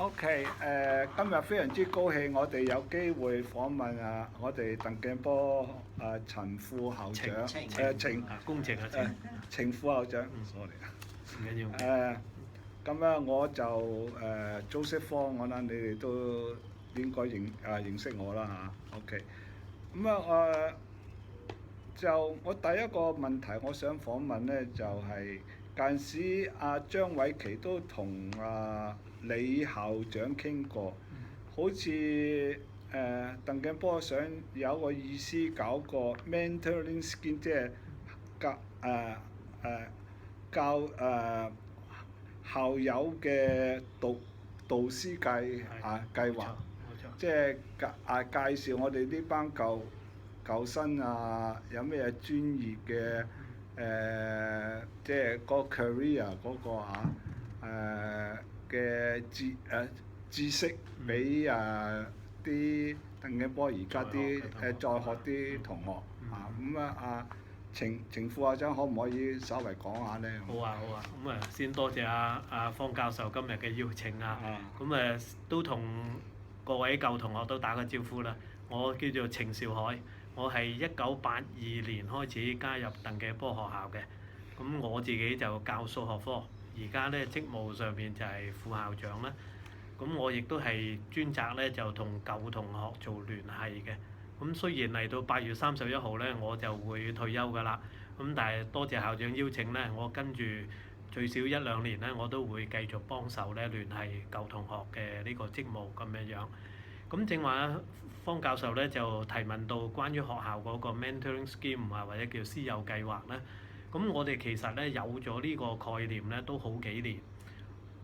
OK，今日非常之高興，我哋有機會訪問我哋鄧鏡波陳副校長，工程程副校長，sorry 唔緊要。咁咧我就Joseph Fong，我諗你哋都應該認識我啦嚇。OK，就我第一個問題，我想訪問咧就係近時張偉琪都同李校長傾過，好似鄧鏡波想有個意思搞個 mentoring scheme，即係教校友嘅導師計劃，即係介紹我哋呢班舊生有咩專業嘅即係個 career 嗰個嘅知識俾啲鄧鏡波而家啲在學啲同學程副校長可唔可以稍微講下呢？好啊，咁先多謝阿方教授今日嘅邀請咁都同各位舊同學都打個招呼啦。我叫做程兆海，我係1982年開始加入鄧鏡波學校嘅。咁我自己就教數學科，而家咧職務上面就係副校長啦。咁我亦都係專責咧就同舊同學做聯繫嘅。咁雖然嚟到8月31號咧，我就會退休㗎啦。咁但係多謝校長邀請咧，我跟住最少1-2年咧，我都會繼續幫手咧聯繫舊同學嘅呢個職務咁樣。咁正話方教授咧就提問到關於學校嗰個 mentoring scheme 或者叫師友計劃咧。咁我哋其實咧有咗呢個概念咧都好幾年。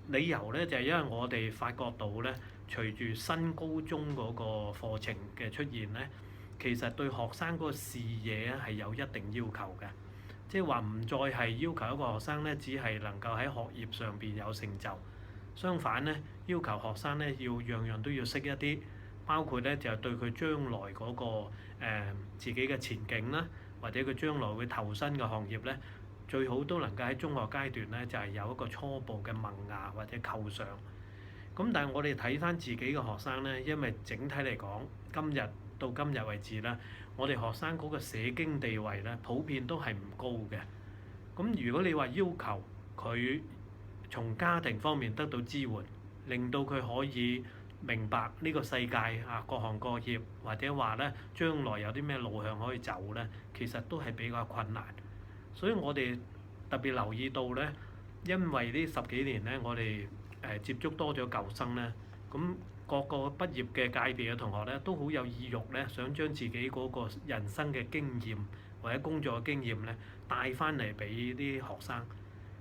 理由咧就係因為我哋發覺到咧，隨住新高中嗰個課程嘅出現咧，其實對學生嗰個視野係有一定要求嘅，即係話唔再係要求一個學生咧，只係能夠喺學業上邊有成就。相反咧，要求學生咧要樣樣都要識一啲，包括咧就係對佢將來嗰個自己嘅前景啦，或者佢將來會投身嘅行業咧，最好都能夠喺中學階段咧就係有一個初步嘅萌芽或者構想。咁但係我哋睇翻自己嘅學生咧，因為整體嚟講，到今日為止啦，我哋學生嗰個社經地位咧，普遍都係唔高嘅。咁如果你話要求佢從家庭方面得到支援，令到佢可以明白呢個世界各行各業，或者話咧將來有啲咩路向可以走咧，其實都係比較困難。所以我哋特別留意到咧，因為呢10幾年咧，我哋接觸多咗舊生咧，咁各個畢業嘅界別嘅同學咧，都好有意欲咧，想將自己嗰個人生嘅經驗或者工作嘅經驗咧，帶翻嚟俾啲學生。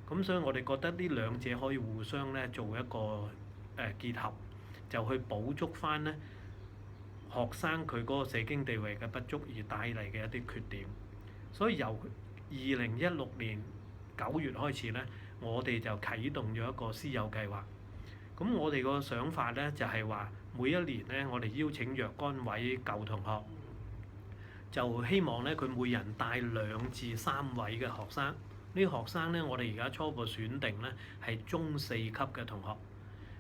咁所以我哋覺得呢兩者可以互相咧做一個結合，就去補足翻咧學生佢嗰個社經地位嘅不足而帶嚟嘅一啲缺點。所以由2016年9月開始咧，我哋就啟動咗一個師友計劃。咁我哋個想法咧就係話，每一年咧我哋邀請若干位舊同學，就希望咧佢每人帶2至3位嘅學生。呢啲學生咧，我哋而家初步選定咧係中4級嘅同學。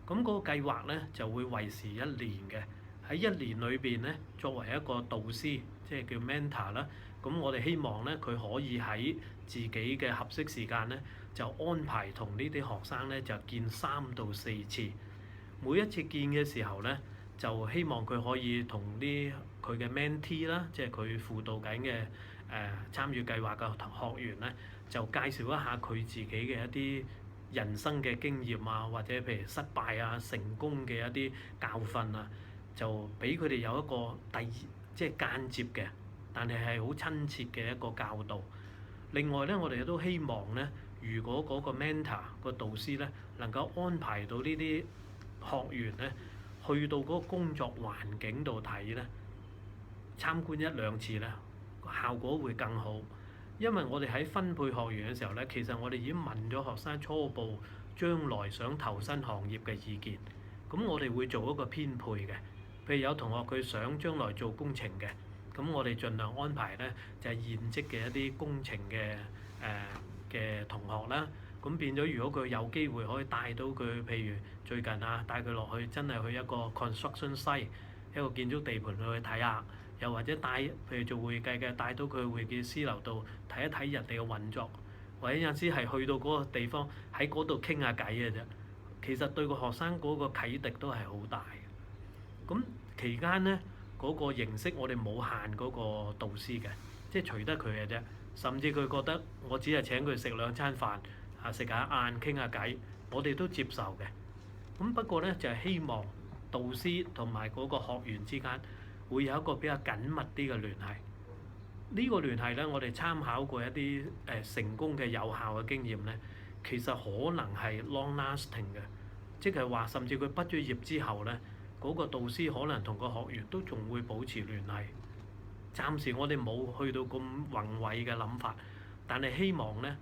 咁嗰個計劃咧就會維持1年嘅。喺1年裏邊咧，作為一個導師，即係叫 mentor 啦。咁我哋希望咧，佢可以喺自己嘅合適時間咧，就安排同呢啲學生咧就見3到4次。每一次見嘅時候咧，就希望佢可以同佢嘅 mentee 啦，即係佢輔導緊嘅參與計劃嘅學員咧，就介紹一下佢自己嘅一啲人生嘅經驗或者譬如失敗成功嘅一啲教訓就俾佢哋有一個即係間接嘅，但係好親切嘅一個教導。另外咧，我哋都希望咧，如果嗰個 mentor 個導師咧能夠安排到呢啲學員咧去到嗰個工作環境度睇咧，參觀1-2次咧，效果會更好。因為我哋喺分配學員嘅時候咧，其實我哋已經問咗學生初步將來想投身行業嘅意見。咁我哋會做一個編配嘅。譬如有同學佢想將來做工程嘅，咁我哋盡量安排咧就係現職嘅一啲工程嘅同學啦。咁變咗如果佢有機會可以帶到佢，譬如最近啊，帶佢落去真係去一個 construction site 一個建築地盤去睇下，又或者帶譬如做會計嘅帶到佢會計師樓度睇一睇人哋嘅運作，或者有陣時係去到嗰個地方喺嗰度傾下偈嘅啫。其實對個學生嗰個啟迪都係好大嘅。咁期間咧嗰個形式我哋冇限嗰個導師嘅，即係隨得佢嘅啫。甚至佢覺得我只係請佢食兩餐飯，食下晏傾下偈，我哋都接受嘅。咁不過咧就係希望導師同埋嗰個學員之間會有一個比較緊密啲嘅聯繫。呢個聯繫咧，我哋參考過一啲成功嘅有效嘅經驗咧，其實可能係 long-lasting 嘅，即係話甚至佢畢咗業之後咧，嗰個導師可能同個學員都仲會保持聯繫。暫時我哋冇去到咁宏偉嘅諗法，但係希望咧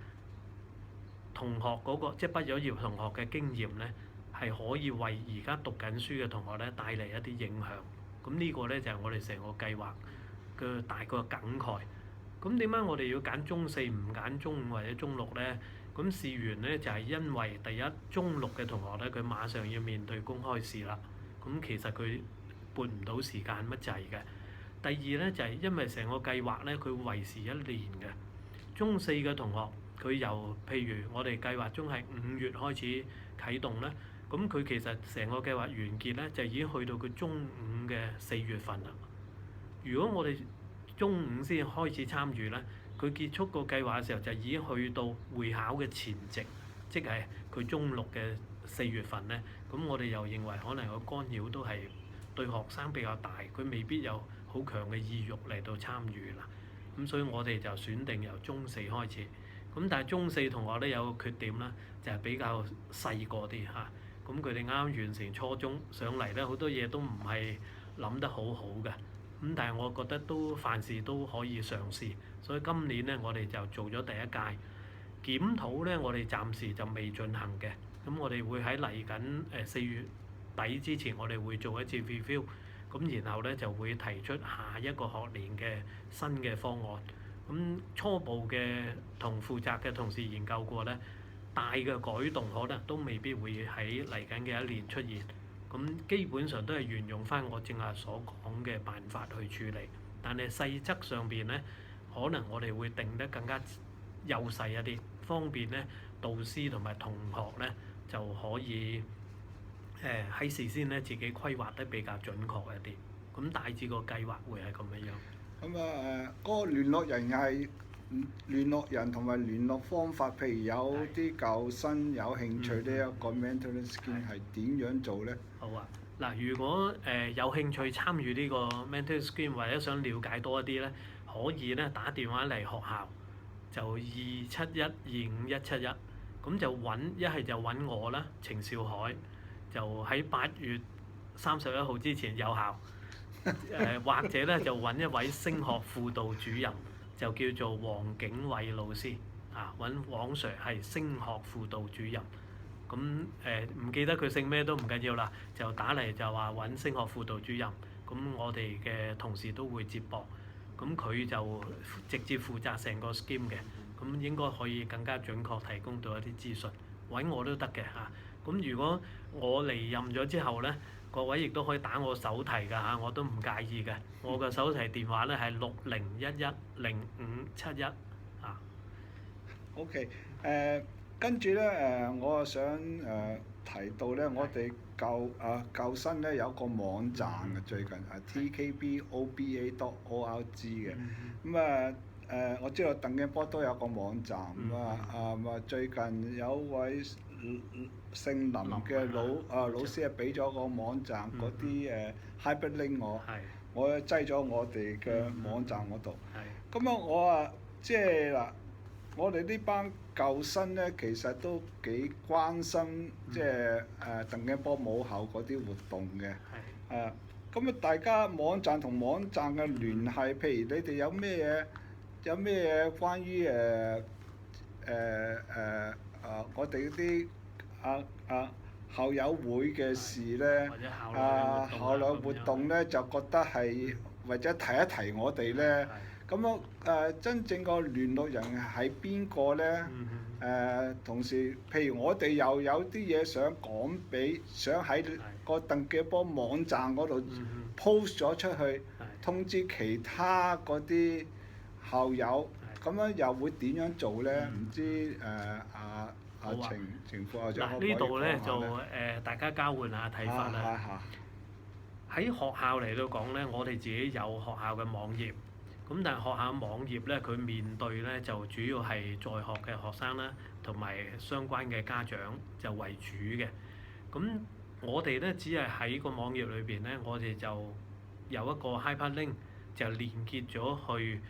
同學嗰個即係畢咗業同學嘅經驗咧，係可以為而家讀緊書嘅同學咧帶嚟一啲影響。咁呢個咧就係我哋成個計劃嘅大概梗概。咁點解我哋要揀中四唔揀中五或者中六咧？咁事緣咧就係因為第一中六嘅同學咧，佢馬上要面對公開試啦。咁其實佢撥唔到時間乜滯嘅。第二咧就係因為成個計劃咧，佢維持1年嘅。中四嘅同學，佢由譬如我哋計劃中係5月開始啟動咧，咁佢其實成個計劃完結咧，就已經去到佢中五嘅4月份啦。如果我哋中五先開始參與咧，佢結束個計劃嘅時候就已經去到會考嘅前夕，即係佢中六嘅4月份咧。咁我哋又認為可能個干擾都係對學生比較大，佢未必有好強嘅意欲嚟到參與啦。咁所以我哋就選定由中四開始。咁但係中四同學咧有個缺點啦，就係比較細個啲嚇。咁佢哋啱啱完成初中上嚟咧，好多嘢都唔係諗得好好嘅。咁但係我覺得都凡事都可以嘗試。所以今年咧我哋就做咗第一屆檢討咧，我哋暫時就未進行嘅。咁我哋會喺嚟緊4月底之前，我哋會做一次 review。咁然後咧就會提出下一個學年嘅新嘅方案。咁初步嘅同負責嘅同事研究過咧，大嘅改動可能都未必會喺嚟緊嘅1年出現。咁基本上都係沿用翻我正話所講嘅辦法去處理。但係細則上邊咧，可能我哋會定得更加幼細一啲，方便咧導師同埋同學咧就可以喺事先咧自己規劃得比較準確一啲。咁大致個計劃會係咁樣樣。咁嗰個聯絡人係聯絡人同埋聯絡方法，譬如有啲舊生有興趣呢一個 mentoring scheme 係點樣做咧？好啊，嗱，如果有興趣參與呢個 mentoring scheme 或者想了解多一啲咧，可以咧打電話嚟學校，就271-25171，咁就一係就揾我啦，程兆海，就喺8月31號之前有效。或者咧就揾一位升學輔導主任，就叫做黃景偉老師啊，揾黃 Sir 係升學輔導主任。咁唔記得佢姓咩都唔緊要啦，就打嚟就話揾升學輔導主任。咁我哋嘅同事都會接駁。咁佢就直接負責成個 scheme 嘅，咁應該可以更加準確提供到一啲資訊。揾我都得嘅嚇。咁如果我離任咗之後咧，各位亦都可以打我手提㗎嚇，我都唔介意嘅。我嘅手提電話咧係60110571啊。OK，跟住咧我想提到咧，我哋舊生咧有個網站嘅，最近tkboba.org 嘅。咁我知道鄧鏡波都有個網站最近有位姓林嘅老師俾咗個網站嗰啲hyperlink 我擠咗我哋嘅網站嗰度。咁我即係嗱，我哋呢班舊生咧，其實都幾關心即係鄧鏡波母校嗰啲活動嘅。咁大家網站同網站嘅聯繫，譬如你哋有咩嘢關於我哋啲校友會嘅事咧，校內活動咧就覺得係或者提一提我哋咧。咁真正個聯絡人係邊個咧？同時，譬如我哋又有啲嘢想講想喺個鄧記波網站嗰度 post 咗出去，通知其他嗰啲校友，咁樣又會點樣做咧？唔知情況嗱呢度咧就大家交換下睇法啦。喺學校嚟到講咧，我哋自己有學校嘅網頁。咁但係學校網頁咧，佢面對咧就主要係在學嘅學生啦，同埋相關嘅家長就為主嘅。咁我哋咧只係喺個網頁裏邊咧，我哋就有一個 hyperlink 就連結咗去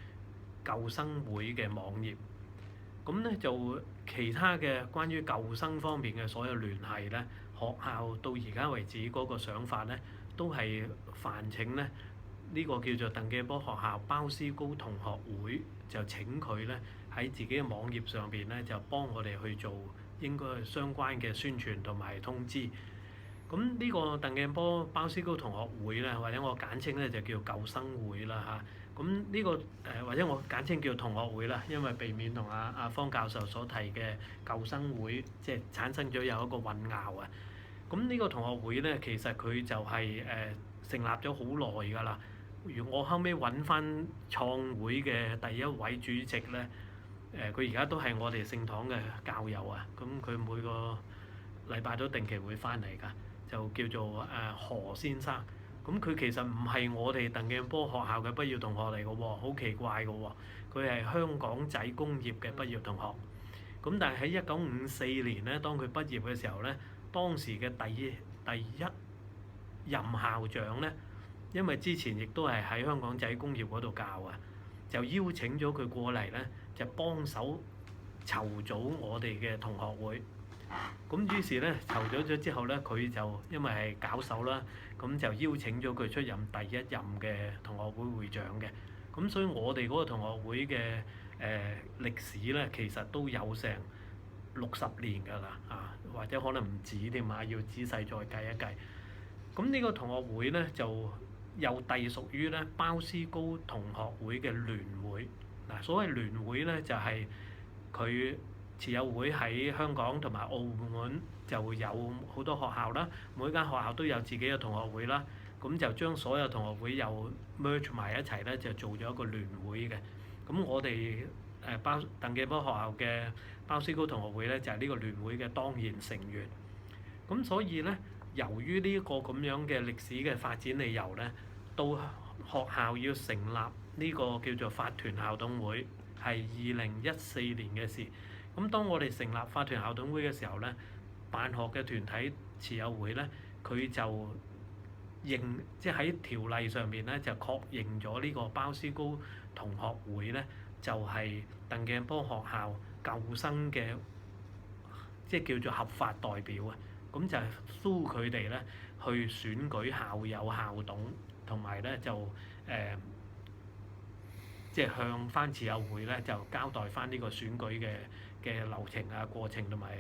舊生會嘅網頁。咁咧就其他嘅關於舊生方面嘅所有聯繫咧，學校到而家為止嗰個想法咧，都係煩請咧。呢個叫做鄧記波學校鮑思高同學會，就請佢咧喺自己嘅網頁上邊咧，就幫我哋去做應該相關嘅宣傳同埋通知。咁呢個鄧記波鮑思高同學會咧，或者我簡稱咧就叫舊生會啦嚇。咁呢個或者我簡稱叫同學會啦，因為避免同阿方教授所提嘅舊生會即係產生咗有一個混淆啊。咁呢個同學會咧，其實佢就係成立咗好耐㗎啦。我後尾揾翻創會嘅第一位主席咧，佢而家都係我哋聖堂嘅教友啊。咁佢每個禮拜都定期會翻嚟㗎，就叫做何先生。咁佢其實唔係我哋鄧記波學校嘅畢業同學嚟嘅喎，好奇怪嘅喎。佢係香港仔工業嘅畢業同學。咁但係喺1954年咧，當佢畢業嘅時候咧，當時嘅第一任校長咧。因為之前亦都係喺香港仔工業嗰度教啊，就邀請咗佢過嚟咧，就幫手籌組我哋嘅同學會。咁於是咧籌組咗之後咧，佢就因為係搞手啦，咁就邀請咗佢出任第一任嘅同學會會長嘅。咁所以我哋嗰個同學會嘅歷史咧，其實都有成60年㗎啦，或者可能唔止添啊，要仔細再計一計。咁呢個同學會咧就又隸屬於咧鮑思高同學會嘅聯會。嗱，所謂聯會咧就係佢持有會喺香港同埋澳門就有好多學校啦，每間學校都有自己嘅同學會啦，咁就將所有同學會又 merge 埋一齊咧，就做咗一個聯會嘅。咁我哋鄧記波學校嘅鮑思高同學會咧就係呢個聯會嘅當然成員。咁所以咧，由於呢個咁樣嘅歷史嘅發展理由咧，到學校要成立呢個叫做法團校董會，係2014年嘅事。咁當我哋成立法團校董會嘅時候咧，辦學嘅團體持有會咧，佢就即係喺條例上面咧就確認咗呢個鮑思高同學會咧，就係鄧記波學校舊生嘅即係叫做合法代表啊。咁就係蘇佢哋咧去選舉校友、校董，同埋咧就即係向翻持有會咧就交代翻呢個選舉嘅流程啊、過程同埋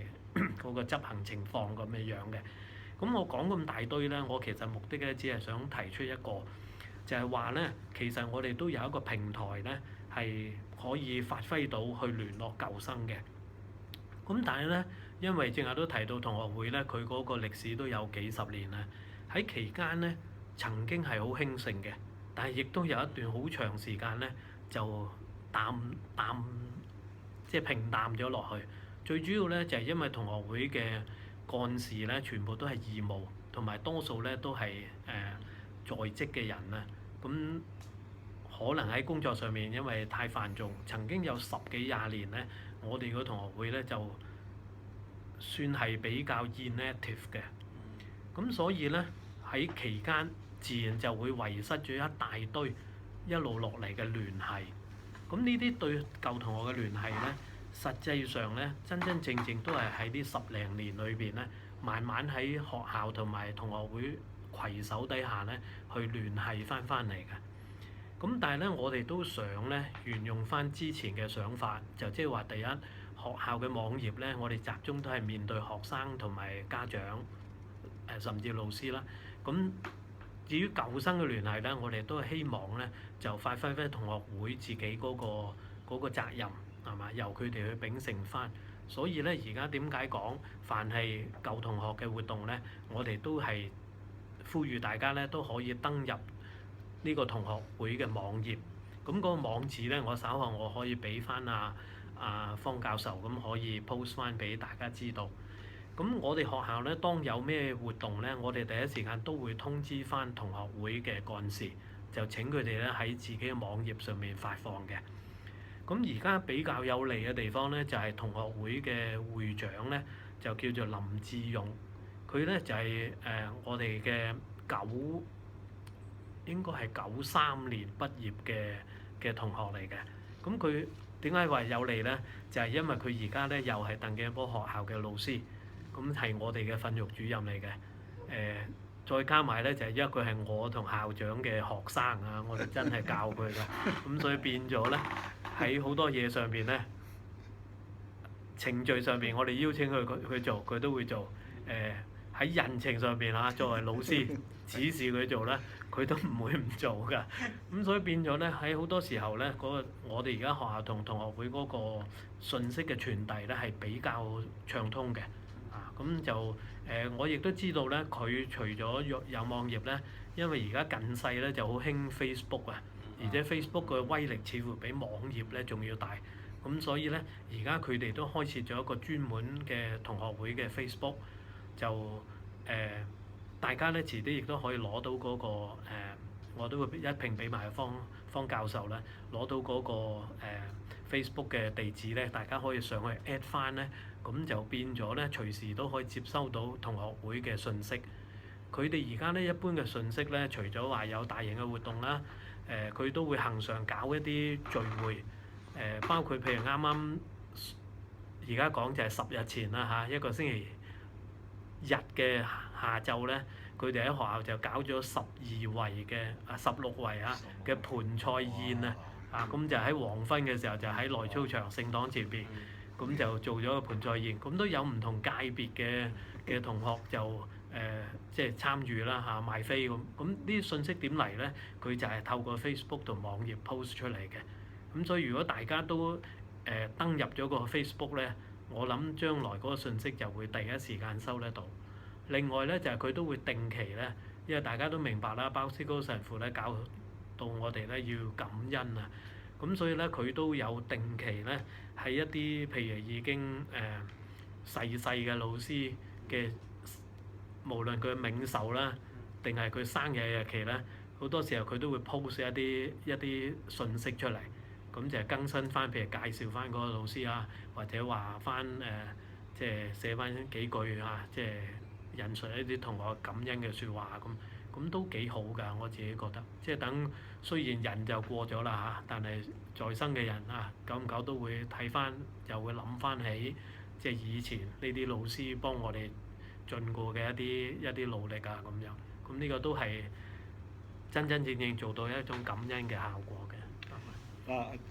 嗰個執行情況咁樣嘅。咁我講咁大堆咧，我其實目的咧只係想提出一個，就係話咧，其實我哋都有一個平台咧係可以發揮到去聯絡舊生嘅。咁但係咧，因為正話都提到同學會咧，佢嗰個歷史都有幾十年啦。喺期間咧，曾經係好興盛嘅，但係亦都有一段好長時間咧就即係平淡咗落去。最主要咧就係因為同學會嘅幹事咧全部都係義務，同埋多數咧都係在職嘅人啊。咁可能喺工作上面因為太繁重，曾經有10幾20年咧，我哋個同學會咧就算係比較 inactive 嘅。咁所以咧喺期間自然就會遺失咗一大堆一路落嚟嘅聯繫。咁呢啲對舊同學嘅聯繫咧，實際上咧真真正正都係喺呢10零年裏邊咧，慢慢喺學校同埋同學會攜手底下咧去聯繫翻嚟嘅。咁但係咧，我哋都想咧沿用翻之前嘅想法，就即係話第一，學校嘅網頁咧，我哋集中都係面對學生同埋家長，甚至老師啦。咁至於舊生嘅聯繫咧，我哋都係希望咧就發揮翻同學會自己嗰個責任係嘛，由佢哋去秉承翻。所以咧，而家點解講凡係舊同學嘅活動咧，我哋都係呼籲大家咧都可以登入呢個同學會嘅網頁。咁嗰個網址咧，我稍後我可以俾翻方教授，咁可以 post 翻俾大家知道。咁我哋學校咧，當有咩活動咧，我哋第一時間都會通知翻同學會嘅幹事，就請佢哋咧喺自己嘅網頁上面發放嘅。咁而家比較有利嘅地方咧，就係同學會嘅會長咧，就叫做林志勇，佢咧就係我哋嘅應該係93年畢業嘅同學嚟嘅。咁佢點解話有利咧？就係因為佢而家咧又係鄧鏡波學校嘅老師。咁係我哋嘅訓育主任嚟嘅，再加埋咧就係因為佢係我同校長嘅學生啊，我哋真係教佢㗎，咁所以變咗咧喺好多嘢上邊咧，程序上邊我哋邀請佢做，佢都會做。喺人情上邊啊，作為老師指示佢做咧，佢都唔會唔做㗎。咁所以變咗咧喺好多時候咧，我哋而家學校同同學會嗰個信息嘅傳遞咧係比較暢通嘅。咁就我亦都知道咧，佢除咗有網頁咧，因為而家近世咧就好興 Facebook 啊，而且 Facebook 嘅威力似乎比網頁咧仲要大，咁所以咧而家佢哋都開設咗一個專門嘅同學會嘅 Facebook， 就大家咧遲啲亦都可以攞到嗰個我都會一併俾埋方教授啦，攞到嗰個Facebook 嘅地址咧，大家可以上去 at 翻咧。咁就變咗咧，隨時都可以接收到同學會嘅信息。佢哋而家咧一般嘅信息咧，除咗話有大型嘅活動啦，佢都會恆常搞一啲聚會，包括譬如啱啱而家講就係10日前啦嚇，一個星期日嘅下晝咧，佢哋喺學校就搞咗16圍嘅盤菜宴啊，咁就喺黃昏嘅時候就喺內操場聖堂前邊。咁就做咗個盤菜宴，咁都有唔同界別嘅同學就即係參與啦嚇，賣飛咁。咁呢啲信息點嚟咧？佢就係透過 Facebook 同網頁 post 出嚟嘅。咁所以如果大家都登入咗個 Facebook 咧，我諗將來嗰個信息就會第一時間收得到。另外咧就係佢都會定期咧，因為大家都明白啦，鮑思高神父咧教到我哋咧要感恩啊。咁所以咧，佢都有定期咧，係一啲譬如已經逝世嘅老師嘅，無論佢冥壽啦，定係佢生日日期咧，好多時候佢都會 post 一啲信息出嚟，咁就係更新翻，譬如介紹翻嗰個老師啊，或者話翻即係寫翻幾句啊，即係引述一啲同學感恩嘅説話咁都幾好㗎，我自己覺得，即係等雖然人就過咗啦嚇，但係在生嘅人啊，久唔久都會睇翻，又會諗翻起即係以前呢啲老師幫我哋盡過嘅一啲努力啊咁樣，咁呢個都係真真正正做到一種感恩嘅效果嘅。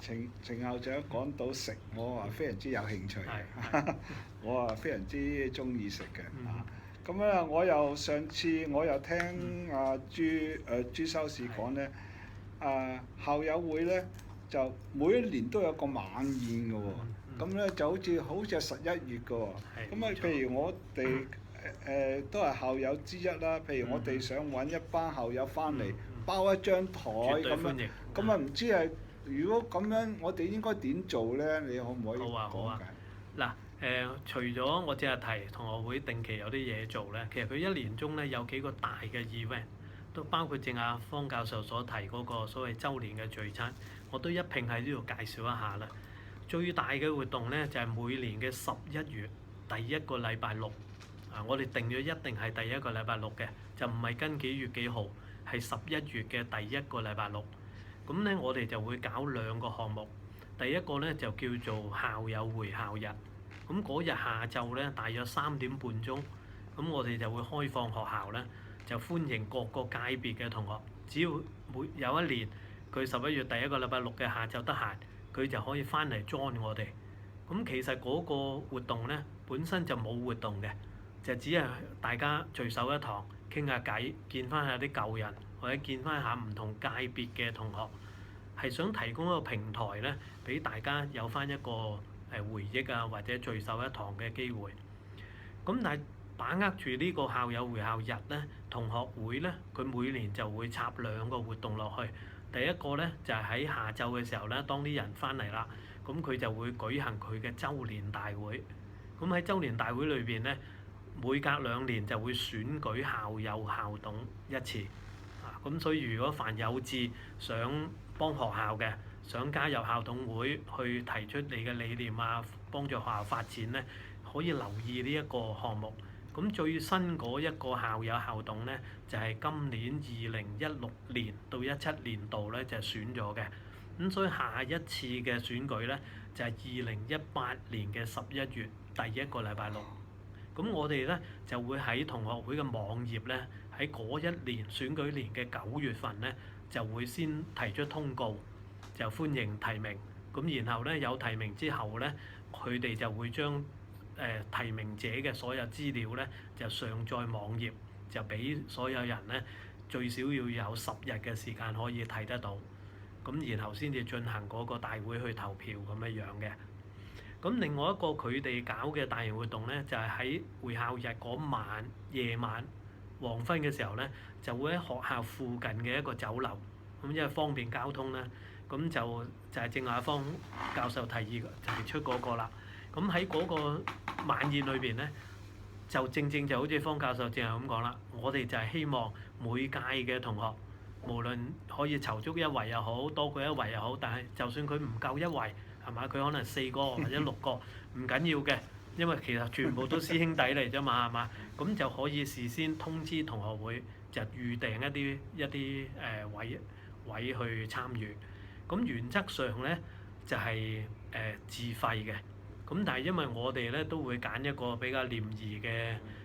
程校長講到食，我話非常之有興趣嘅，我話非常之中意食嘅啊。咁咧，上次我又聽朱修士講咧，校友會咧就每一年都有個晚宴嘅喎，咁咧就好似係11月嘅喎。咁啊，譬如我哋都係校友之一啦，譬如我哋想揾一班校友翻嚟包一張台咁樣，咁啊唔知係如果咁樣，我哋應該點做咧？你可唔可以講解？嗱。除咗我淨係提同學會定期有啲嘢做咧，其實佢一年中咧有幾個大嘅 event，都包括正阿方教授所提嗰個所謂週年嘅聚餐，我都一併喺呢度介紹一下啦。最大嘅活動咧就係每年嘅11月第一個禮拜六，我哋定咗一定係第一個禮拜六嘅，就唔係跟幾月幾號，係11月嘅第一個禮拜六。咁咧我哋就會搞2個項目，第一個咧就叫做校友會校日。咁嗰日下晝咧，大約3點半鐘，咁我哋就會開放學校咧，就歡迎各個界別嘅同學，只要有一年佢11月第一個禮拜六嘅下晝得閒，佢就可以翻嚟 join 我哋。咁其實嗰個活動咧本身就冇活動嘅，就只係大家聚首一堂傾下偈，見翻下啲舊人，或者見翻下唔同界別嘅同學，係想提供一個平台咧，俾大家有翻一個回憶啊，或者聚首一堂嘅機會。咁但係把握住呢個校友會校日咧，同學會咧，佢每年就會插2個活動落去。第一個咧就係喺下晝嘅時候咧，當啲人翻嚟啦，咁佢就會舉行佢嘅週年大會。咁喺週年大會裏邊咧，每隔2年就會選舉校友校董一次。咁所以如果凡有志想幫學校嘅，想加入校董會去提出你嘅理念啊，幫助學校發展咧，可以留意呢一個項目。咁最新嗰一個校友校董咧，就係今年2016年到17年度咧就選咗嘅。咁所以下一次嘅選舉咧，就係2018年嘅11月第一個禮拜六。咁我哋咧就會喺同學會嘅網頁咧，喺嗰一年選舉年嘅9月份咧，就會先提出通告，就歡迎提名。咁然後咧有提名之後咧，佢哋就會將提名者嘅所有資料咧，就上載網頁，就俾所有人咧最少要有10日嘅時間可以睇得到。咁然後先至進行嗰個大會去投票咁樣樣嘅。咁另外一個佢哋搞嘅大型活動咧，就係喺會校日嗰晚夜晚黃昏嘅時候咧，就會喺學校附近嘅一個酒樓，咁因為方便交通咧，咁就係正話方教授提出嗰個啦。咁喺嗰個晚宴裏邊咧，就正就好似方教授正係咁講啦，我哋就係希望每屆嘅同學，無論可以籌足1圍又好，多過1圍又好，但係就算佢唔夠1圍，係嘛？佢可能4個或者6個，唔緊要嘅，因為其實全部都師兄弟嚟啫嘛，係嘛？咁就可以事先通知同學會，就預訂一啲位去參與。咁原則上咧就係自費嘅。咁但係因為我哋咧都會揀一個比較廉宜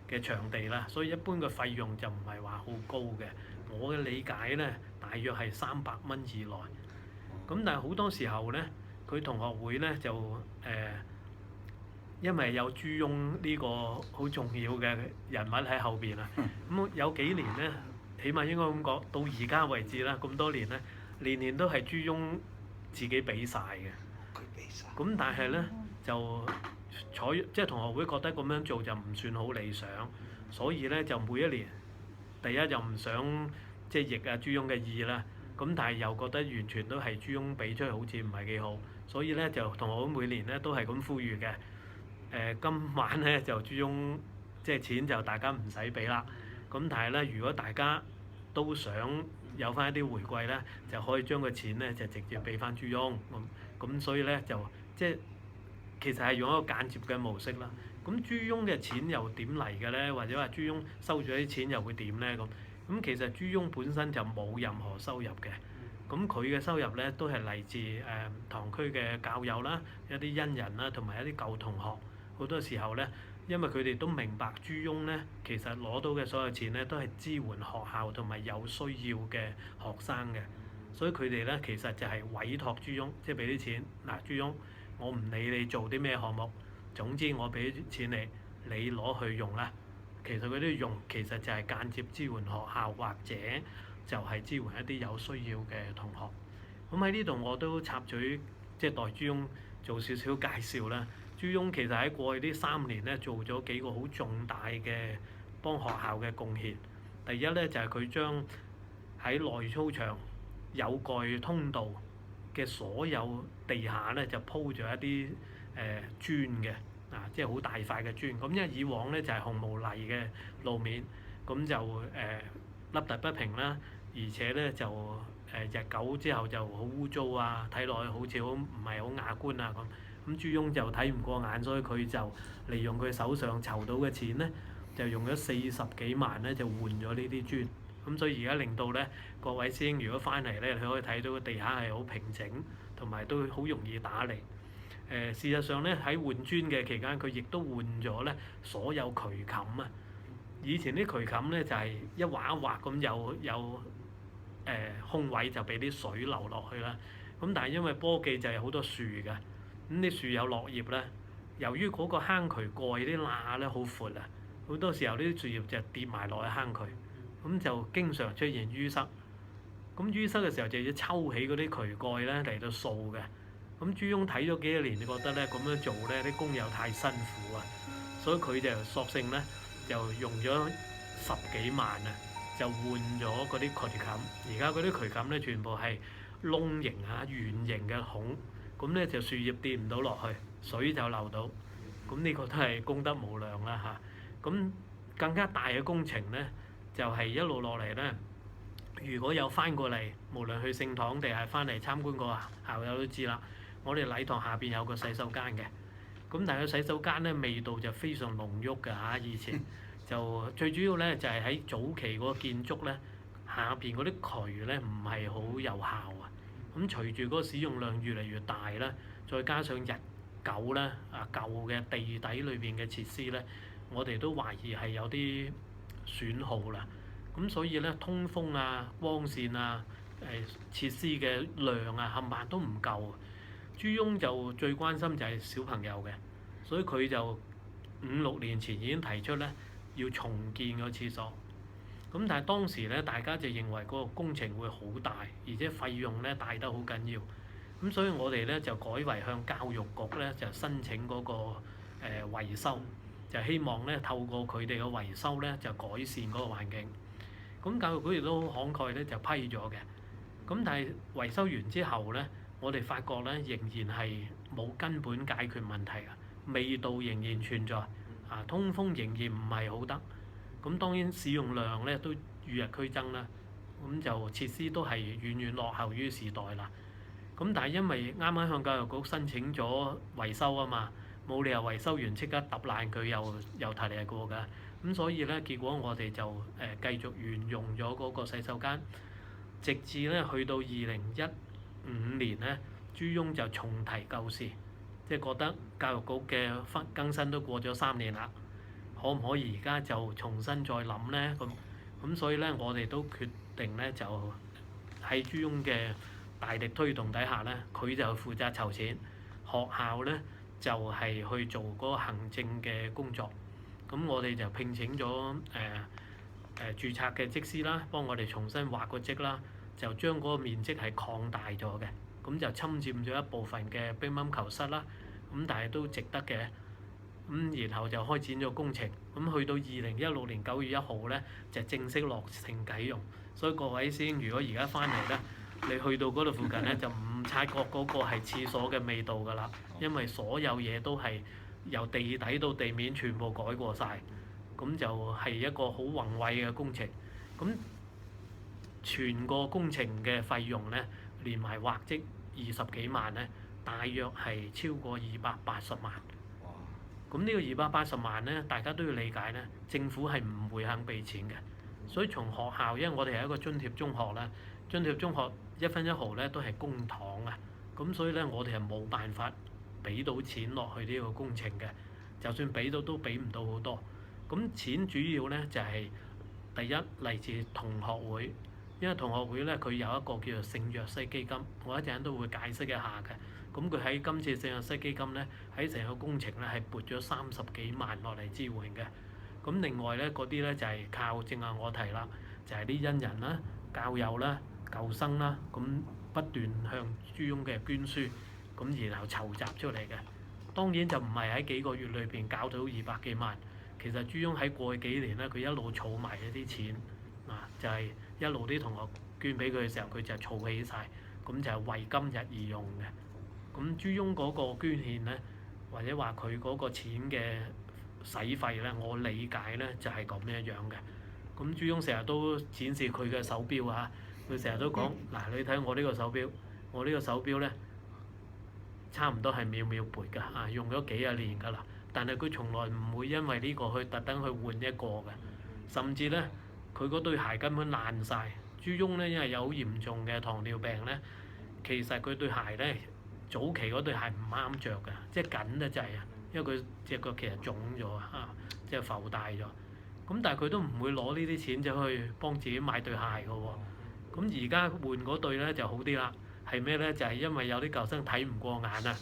嘅場地啦，所以一般嘅費用就唔係話好高嘅。我嘅理解咧，大約係300蚊以內。咁但係好多時候咧，佢同學會咧就因為有朱翁呢個好重要嘅人物喺後邊啊。咁有幾年咧，起碼應該咁講，到而家為止啦，咁多年咧，年年都係朱翁自己俾晒嘅。咁但係咧就即係同學會覺得咁樣做就唔算好理想，所以咧就每一年第一就唔想即係逆朱翁嘅意啦。咁但係又覺得完全都係朱翁俾出去，好似唔係幾好，所以咧就同學會每年咧都係咁呼籲嘅。今晚咧就朱翁即係錢就大家唔使俾啦。咁但係咧，如果大家都想有翻一啲回饋咧，就可以將個錢咧就直接俾翻朱翁。咁所以咧就即係其實係用一個間接嘅模式啦。咁朱翁嘅錢又點嚟嘅咧？或者話朱翁收咗啲錢又會點咧？咁其實朱翁本身就冇任何收入嘅。咁佢嘅收入咧都係嚟自堂區嘅教友啦、一啲恩人啦，同埋一啲舊同學。好多時候咧，因為佢哋都明白朱翁咧，其實攞到嘅所有錢咧都係支援學校同埋有需要嘅學生嘅，所以佢哋咧其實就係委託朱翁，即係俾啲錢嗱，朱翁，我唔理你做啲咩項目，總之我俾啲錢你攞去用啦。其實佢啲用其實就係間接支援學校，或者就係支援一啲有需要嘅同學。咁喺呢度我都插嘴，即係代朱翁做少少介紹啦。朱翁其實喺過去呢3年咧做咗幾個好重大嘅幫學校嘅貢獻。第一咧就係佢將喺內操場有蓋通道嘅所有地下咧就鋪咗一啲磚嘅，即係好大塊嘅磚。咁因為以往咧就係紅毛泥嘅路面，咁就凹凸不平啦，而且咧就日久之後就好污糟啊，睇落去好似好唔係好雅觀啊咁。咁朱翁就睇唔過眼，所以佢就利用佢手上籌到嘅錢咧，就用咗40幾萬咧，就換咗呢啲磚。咁所以而家令到咧各位師兄如果翻嚟咧，你可以睇到個地下係好平整，同埋都好容易打理。事實上咧喺換磚嘅期間，佢亦都換咗咧所有渠冚啊。以前啲渠冚咧就係一劃一劃咁有空位就俾啲水流落去啦。咁但係因為波記就係好多樹㗎。咁啲樹有落葉咧，由於嗰個坑渠蓋啲罅咧好闊啊，好多時候呢啲樹葉就跌埋落去坑渠，咁就經常出現淤塞。咁淤塞嘅時候就要抽起嗰啲渠蓋咧嚟到掃嘅。咁朱翁睇咗幾多年，你覺得咧咁樣做咧啲工友太辛苦啊，所以佢就索性咧就用咗10幾萬啊，就換咗嗰啲渠冚。而家嗰啲渠冚咧全部係窿形啊、圓形嘅孔，咁咧就樹葉跌唔到落去，水就流到。咁呢個都係功德無量啦嚇。咁更加大嘅工程咧，就係一路落嚟咧。如果有翻過嚟，無論去聖堂定係翻嚟參觀過校友都知啦。我哋禮堂下邊有個洗手間嘅，咁但係個洗手間咧味道就非常濃郁㗎嚇。以前就最主要咧就係喺早期嗰個建築咧下邊嗰啲渠咧唔係好有效啊。咁隨住嗰個使用量越嚟越大啦，再加上日久咧舊嘅地底裏邊嘅設施咧，我哋都懷疑係有啲損耗啦。咁所以咧通風啊、光線啊、設施嘅量啊冚唪唥都唔夠。朱翁就最關心就係小朋友嘅，所以佢就5、6年前已經提出咧要重建個廁所。咁但係當時咧大家就認為嗰個工程會好大，而且費用咧大得好緊要。咁所以我哋咧就改為向教育局咧就申請嗰個維修，就希望咧透過佢哋嘅維修咧就改善嗰個環境。咁教育局亦都好慷慨咧就批咗嘅。咁但係維修完之後咧，我哋發覺咧仍然係冇根本解決問題啊，味道仍然存在，通風仍然唔係好得。咁當然使用量咧都與日俱增啦，咁就設施都係遠遠落後於時代啦。咁但係因為啱啱向教育局申請咗維修啊嘛，冇理由維修完即刻揼爛佢又提嚟過㗎。咁所以咧結果我哋就繼續沿用咗嗰個洗手間，直至咧去到2015年咧，朱翁就重提舊事，即係覺得教育局嘅更新都過咗3年啦，可唔可以而家就重新再諗咧？咁所以咧，我哋都決定咧就喺朱翁嘅大力推動底下咧，佢就負責籌錢，學校咧就係去做嗰個行政嘅工作。咁我哋就聘請咗註冊嘅則師啦，幫我哋重新畫個則啦，就將嗰個面積係擴大咗嘅，咁就侵佔咗一部分嘅乒乓球室啦。咁但係都值得嘅。咁然後就開展咗工程，咁去到2016年9月1號咧，就正式落成啟用。所以各位師兄，如果而家翻嚟咧，你去到嗰度附近咧，就唔察覺嗰個係廁所嘅味道㗎啦，因為所有嘢都係由地底到地面全部改過晒。咁就係一個好宏偉嘅工程。咁全個工程嘅費用咧，連埋畫則20幾萬咧，大約係超過280萬。咁呢個280萬咧，大家都要理解咧，政府係唔會肯俾錢嘅。所以從學校，因為我哋係一個津貼中學啦，津貼中學1分1毫咧都係公帑啊，咁所以咧我哋係冇辦法俾到錢落去呢個工程嘅，就算俾到都俾唔到好多。咁錢主要咧就係第一嚟自同學會，因為同學會咧佢有一個叫做聖若瑟基金，我一陣都會解釋一下嘅。咁佢喺今次聖若瑟基金咧，喺成個工程咧係撥咗30幾萬落嚟支援嘅。咁另外咧嗰啲咧就係靠正話我提啦，就係啲恩人啦、教友啦、舊生啦，咁不斷向朱翁嘅捐書，咁然後籌集出嚟嘅。當然就唔係喺幾個月裏邊搞到200幾萬，其實朱翁喺過去幾年咧，佢一路儲埋一啲錢，就係一路啲同學捐俾佢嘅時候，佢就儲起晒，咁就係為今日而用嘅。咁朱翁嗰個捐獻咧，或者話佢嗰個錢嘅使費咧，我理解咧就係咁樣樣嘅。咁朱翁成日都展示佢嘅手錶啊，佢成日都講嗱，你睇我呢個手錶，我呢個手錶咧差唔多係秒秒撥㗎，用咗幾廿年㗎啦。但係佢從來唔會因為呢個去特登去換一個嘅，甚至咧佢嗰對鞋根本爛晒。朱翁咧因為有好嚴重嘅糖尿病咧，其實佢對鞋咧早期嗰對鞋唔啱着㗎，即係緊得滯啊，因為佢隻腳其實腫咗啊，即係浮大咗。咁但係佢都唔會攞呢啲錢走去幫自己買對鞋㗎喎。咁而家換嗰對咧就好啲啦，係咩咧？就係因為有啲舊生睇唔過眼啊，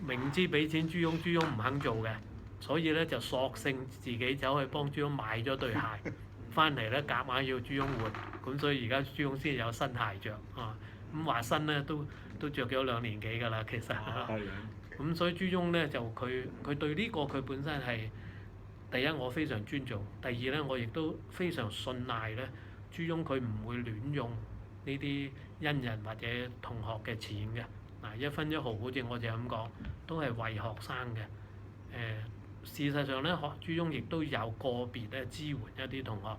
明知俾錢朱翁唔肯做嘅，所以咧就索性自己走去幫朱翁買咗對鞋，翻嚟咧夾硬要朱翁換，咁所以而家朱翁先有新鞋着啊。咁話新咧都都着咗2年幾㗎啦，其實。係咁所以朱翁咧就佢對呢個佢本身係第一我非常尊重，第二咧我亦都非常信賴咧朱翁佢唔會亂用呢啲恩人或者同學嘅錢嘅。嗱1分1毫好似我就咁講，都係為學生嘅。事實上咧朱翁亦都有個別咧支援一啲同學，呢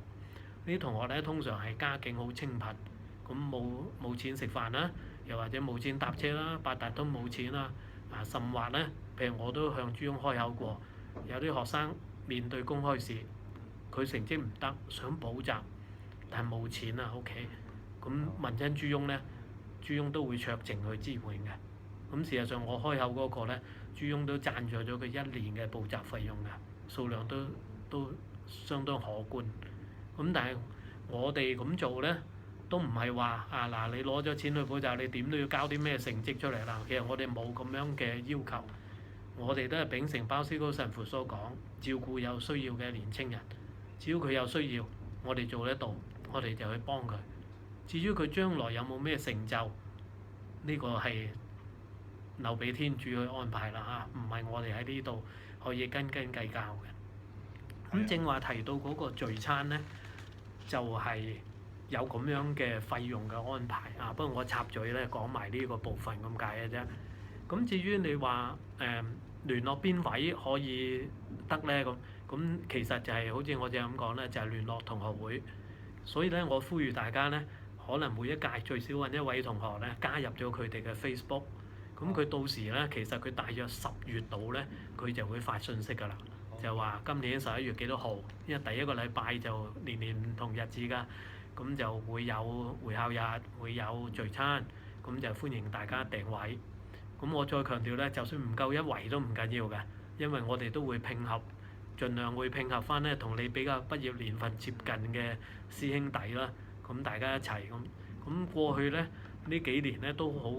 啲同學咧通常係家境好清貧，咁冇錢食飯啦，又或者冇錢搭車啦，八達通冇錢啦。甚或咧，譬如我都向朱翁開口過，有啲學生面對公開試，佢成績唔得，想補習，但係冇錢啊屋企，咁問親朱翁咧，朱翁都會酌情去支援嘅。咁事實上我開口嗰個咧，朱翁都贊助咗佢1年嘅補習費用嘅，數量都相當可觀。咁但係我哋咁做咧，都唔係話嗱你攞咗錢去補習，你點都要交啲咩成績出嚟啦。其實我哋冇咁樣嘅要求，我哋都係秉承鮑思高神父所講，照顧有需要嘅年青人。只要佢有需要，我哋做得到，我哋就去幫佢。至於佢將來有冇咩成就，呢個係留俾天主去安排啦嚇，唔係我哋喺呢度可以斤斤計較嘅。咁正話提到嗰個聚餐咧，就係有咁樣嘅費用嘅安排啊，不過我插嘴咧講埋呢個部分咁解嘅啫。咁至於你話聯絡邊位可以得咧咁其實就係好似我哋咁講咧，就係聯絡同學會。所以咧，我呼籲大家咧，可能每一屆最少揾1位同學咧加入咗佢哋嘅 Facebook。咁佢到時咧，其實佢大約10月度咧，佢就會發信息㗎啦，就話今年11月幾多號，因為第1個禮拜就年唔同日子㗎。咁就會有會考日，會有聚餐，咁就歡迎大家訂位。咁我再強調咧，就算唔夠1圍都唔緊要嘅，因為我哋都會拼合，盡量會拼合翻咧同你比較畢業年份接近嘅師兄弟啦。咁大家一齊咁過去咧呢幾年咧都好，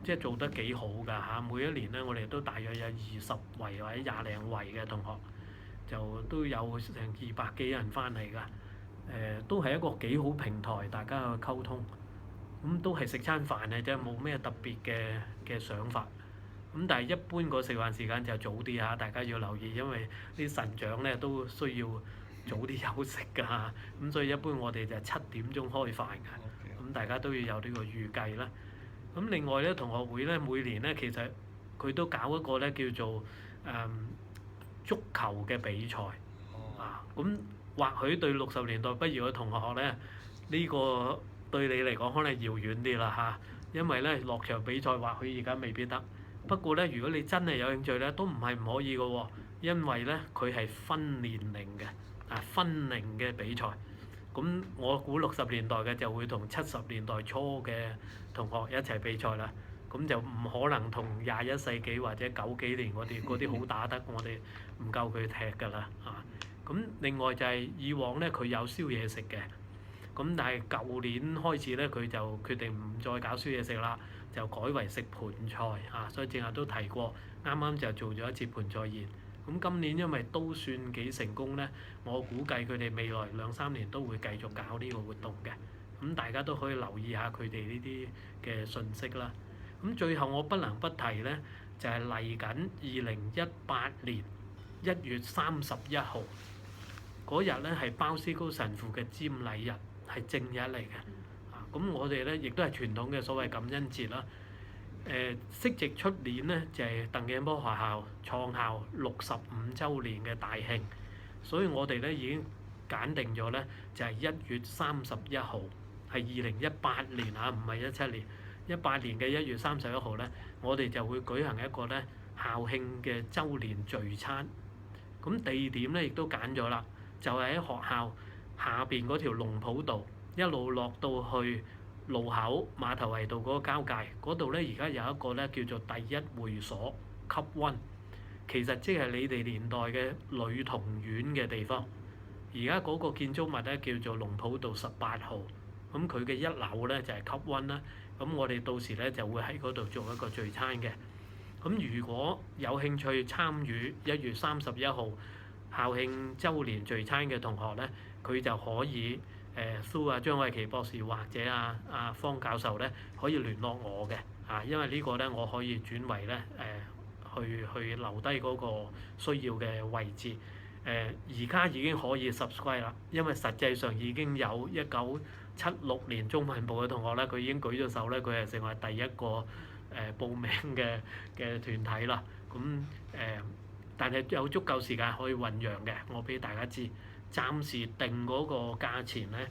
即係做得幾好㗎嚇。每一年咧我哋都大約有20圍或者20零圍嘅同學，就都有成200幾人翻嚟㗎。都係一個幾好平台，大家去溝通。咁都係食餐飯嘅啫，冇咩特別嘅想法。咁但係一般個食飯時間就早啲嚇，大家要留意，因為啲神長咧都需要早啲休息㗎。咁所以一般我哋就7點鐘開飯㗎。咁大家都要有呢個預計啦。咁另外咧，同學會咧每年咧其實佢都搞一個咧叫做足球嘅比賽。咁或許對60年代畢業嘅同學咧，呢個對你嚟講可能遙遠啲啦嚇，因為咧落場比賽或許而家未必得。不過咧，如果你真係有興趣咧，都唔係唔可以嘅喎，因為咧佢係分年齡嘅，分齡嘅比賽。咁我估60年代嘅就會同70年代初嘅同學一齊比賽啦。咁就唔可能同21世紀或者90幾年嗰啲好打得，我哋唔夠佢踢㗎啦嚇。咁另外就係以往咧佢有宵夜食嘅，咁但係舊年開始咧佢就決定唔再搞宵夜食啦，就改為食盤菜嚇。所以正話都提過，啱啱就做咗一次盤菜宴。咁今年因為都算幾成功咧，我估計佢哋未來2-3年都會繼續搞呢個活動嘅。咁大家都可以留意下佢哋呢啲嘅信息啦。咁最後我不能不提咧，就係嚟緊2018年1月31號嗰日咧，係鮑思高神父嘅瞻禮日，係正日嚟嘅。咁我哋咧亦都係傳統嘅所謂感恩節啦。適值出年咧就係鄧鏡波學校創校65週年嘅大慶，所以我哋咧已經揀定咗咧就係1月31號，係2018年嚇，唔係17年。18年嘅1月31號咧，我哋就會舉行一個咧校慶嘅週年聚餐。咁地點咧亦都揀咗啦，就係喺學校下邊嗰條龍浦道一路落到去路口馬頭圍道嗰個交界嗰度咧，而家有一個咧叫做第一會所級溫，其實即係你哋年代嘅女童院嘅地方。而家嗰個建築物咧叫做龍浦道18號，咁佢嘅1樓咧就係級溫啦。咁我哋到時咧就會喺嗰度做一個聚餐嘅。咁如果有興趣參與1月31號校慶週年聚餐嘅同學咧，佢就可以蘇張偉琪博士或者方教授咧可以聯絡我嘅。因為呢個咧我可以轉為咧去留低嗰個需要嘅位置。而家已經可以 subscribe 啦，因為實際上已經有1976年中文部嘅同學咧，佢已經舉咗手咧，佢係成為第一個報名嘅團體啦。咁但係有足夠時間可以醖釀嘅，我俾大家知。暫時定嗰個價錢咧，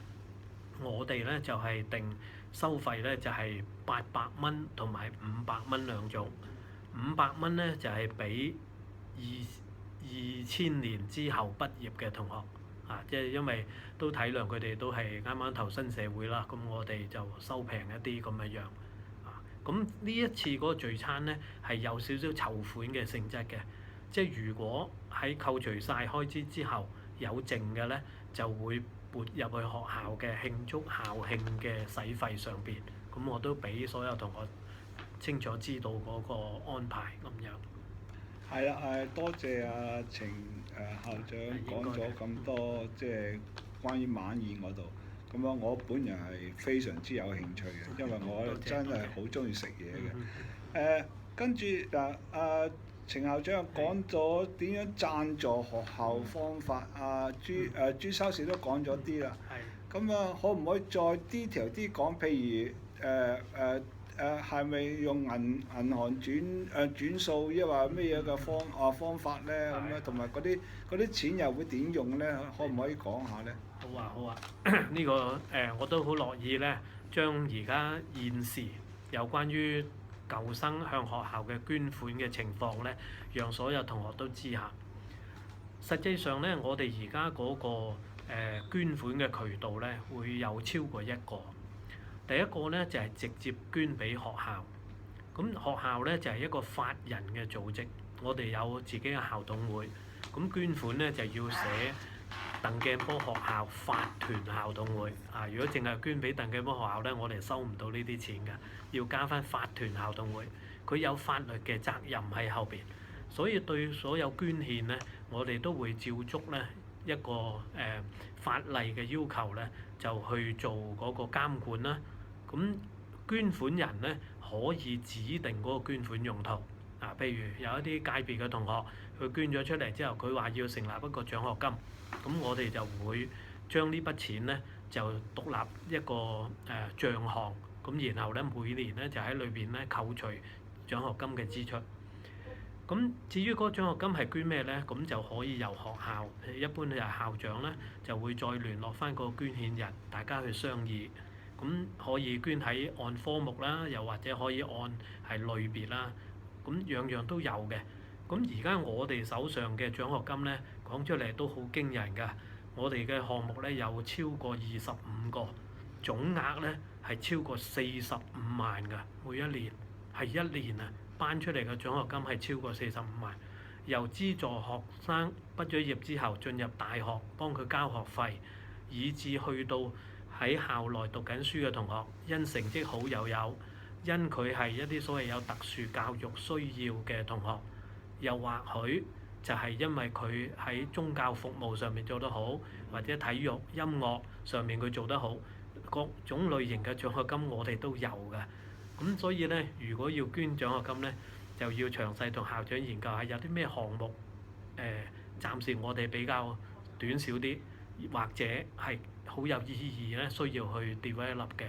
我哋咧就係定收費咧就係800蚊同埋500蚊兩種。500蚊咧就係俾2000年之後畢業嘅同學，即係因為都體諒佢哋都係啱啱投身社會啦，咁我哋就收平一啲咁嘅樣。咁呢一次嗰個聚餐咧係有少少籌款嘅性質嘅，即係如果喺扣除晒開支之後有剩嘅咧，就會撥入去學校嘅慶祝校慶嘅使費上邊。咁我都俾所有同學清楚知道嗰個安排咁樣。係啦，多謝阿程校長講咗咁多，即係關於晚宴嗰度。咁樣我本人係非常之有興趣嘅，因為我真係好中意食嘢嘅。跟住嗱，程校長講咗點樣贊助學校方法，朱修士都講咗啲啦。咁啊，可唔可以再 detail 啲講？譬如係咪用銀行轉數，抑或咩嘢嘅方法咧？咁樣同埋嗰啲錢又會點用咧？可唔可以講下咧？好啊，呢個我都好樂意咧，將而家現時有關於舊生向學校嘅捐款嘅情況咧，讓所有同學都知下。實際上咧，我哋而家嗰個捐款嘅渠道咧，會有超過一個。第一個咧就係直接捐俾學校，咁學校咧就係一個法人嘅組織，我哋有自己嘅校董會，咁捐款咧就要寫鄧鏡波學校法團校董會。如果淨係捐俾鄧鏡波學校咧，我哋收唔到呢啲錢㗎，要加翻法團校董會，佢有法律嘅責任喺後邊，所以對所有捐獻咧，我哋都會照足咧一個法例嘅要求咧，就去做嗰個監管啦。咁捐款人咧可以指定嗰個捐款用途。譬如有一啲界別嘅同學，佢捐咗出嚟之後，佢話要成立一個獎學金，咁我哋就會將呢筆錢咧就獨立一個帳項，咁然後咧每年咧就喺裏邊咧扣除獎學金嘅支出。咁至於嗰個獎學金係捐咩咧？咁就可以由學校，一般就係校長咧就會再聯絡翻個捐獻人，大家去商議。咁可以捐喺按科目啦，又或者可以按係類別啦，咁樣樣都有嘅。咁而家我哋手上嘅獎學金咧，講出嚟都好驚人㗎。我哋嘅項目咧有超過25個，總額咧係超過45萬㗎，每一年係一年啊，頒出嚟嘅獎學金係超過45萬。由資助學生畢咗業之後進入大學，幫佢交學費，以至去到喺校內讀緊書嘅同學，因成績好又有，因佢係一啲所謂有特殊教育需要嘅同學，又或許就係因為佢喺宗教服務上面做得好，或者體育、音樂上面佢做得好，各種類型嘅獎學金我哋都有㗎。咁所以咧，如果要捐獎學金咧，就要詳細同校長研究下有啲咩項目，暫時我哋比較短少啲，或者係好有意義咧，需要去 develop 嘅。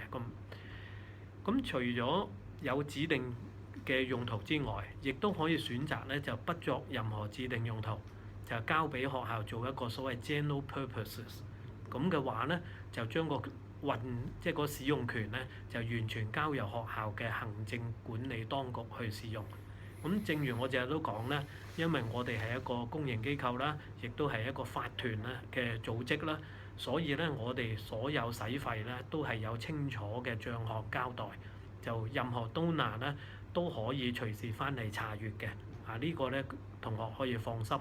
咁除咗有指定嘅用途之外，亦都可以選擇咧就不作任何指定用途，就交俾學校做一個所謂 general purposes。咁嘅話咧，就將個即係個使用權咧，就完全交由學校嘅行政管理當局去使用。咁正如我成日都講咧，因為我哋係一個公營機構啦，亦都係一個法團啦嘅組織啦，所以咧我哋所有使費咧都係有清楚嘅帳項交代，就任何donor咧都可以隨時翻嚟查閲嘅。呢個咧同學可以放心。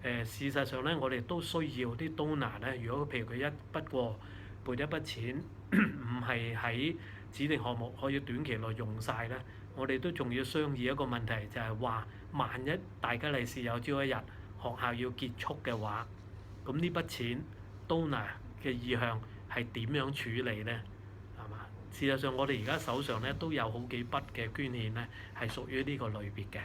事實上咧，我哋都需要啲donor咧，如果譬如佢一筆過撥一筆錢，唔係喺指定項目可以短期內用晒咧，我哋都仲要商議一個問題，就係話萬一大吉利是有朝一日學校要結束嘅話，咁呢筆錢donor嘅意向係點樣處理咧？係嘛？事實上我哋而家手上咧都有好幾筆嘅捐獻咧係屬於呢個類別嘅，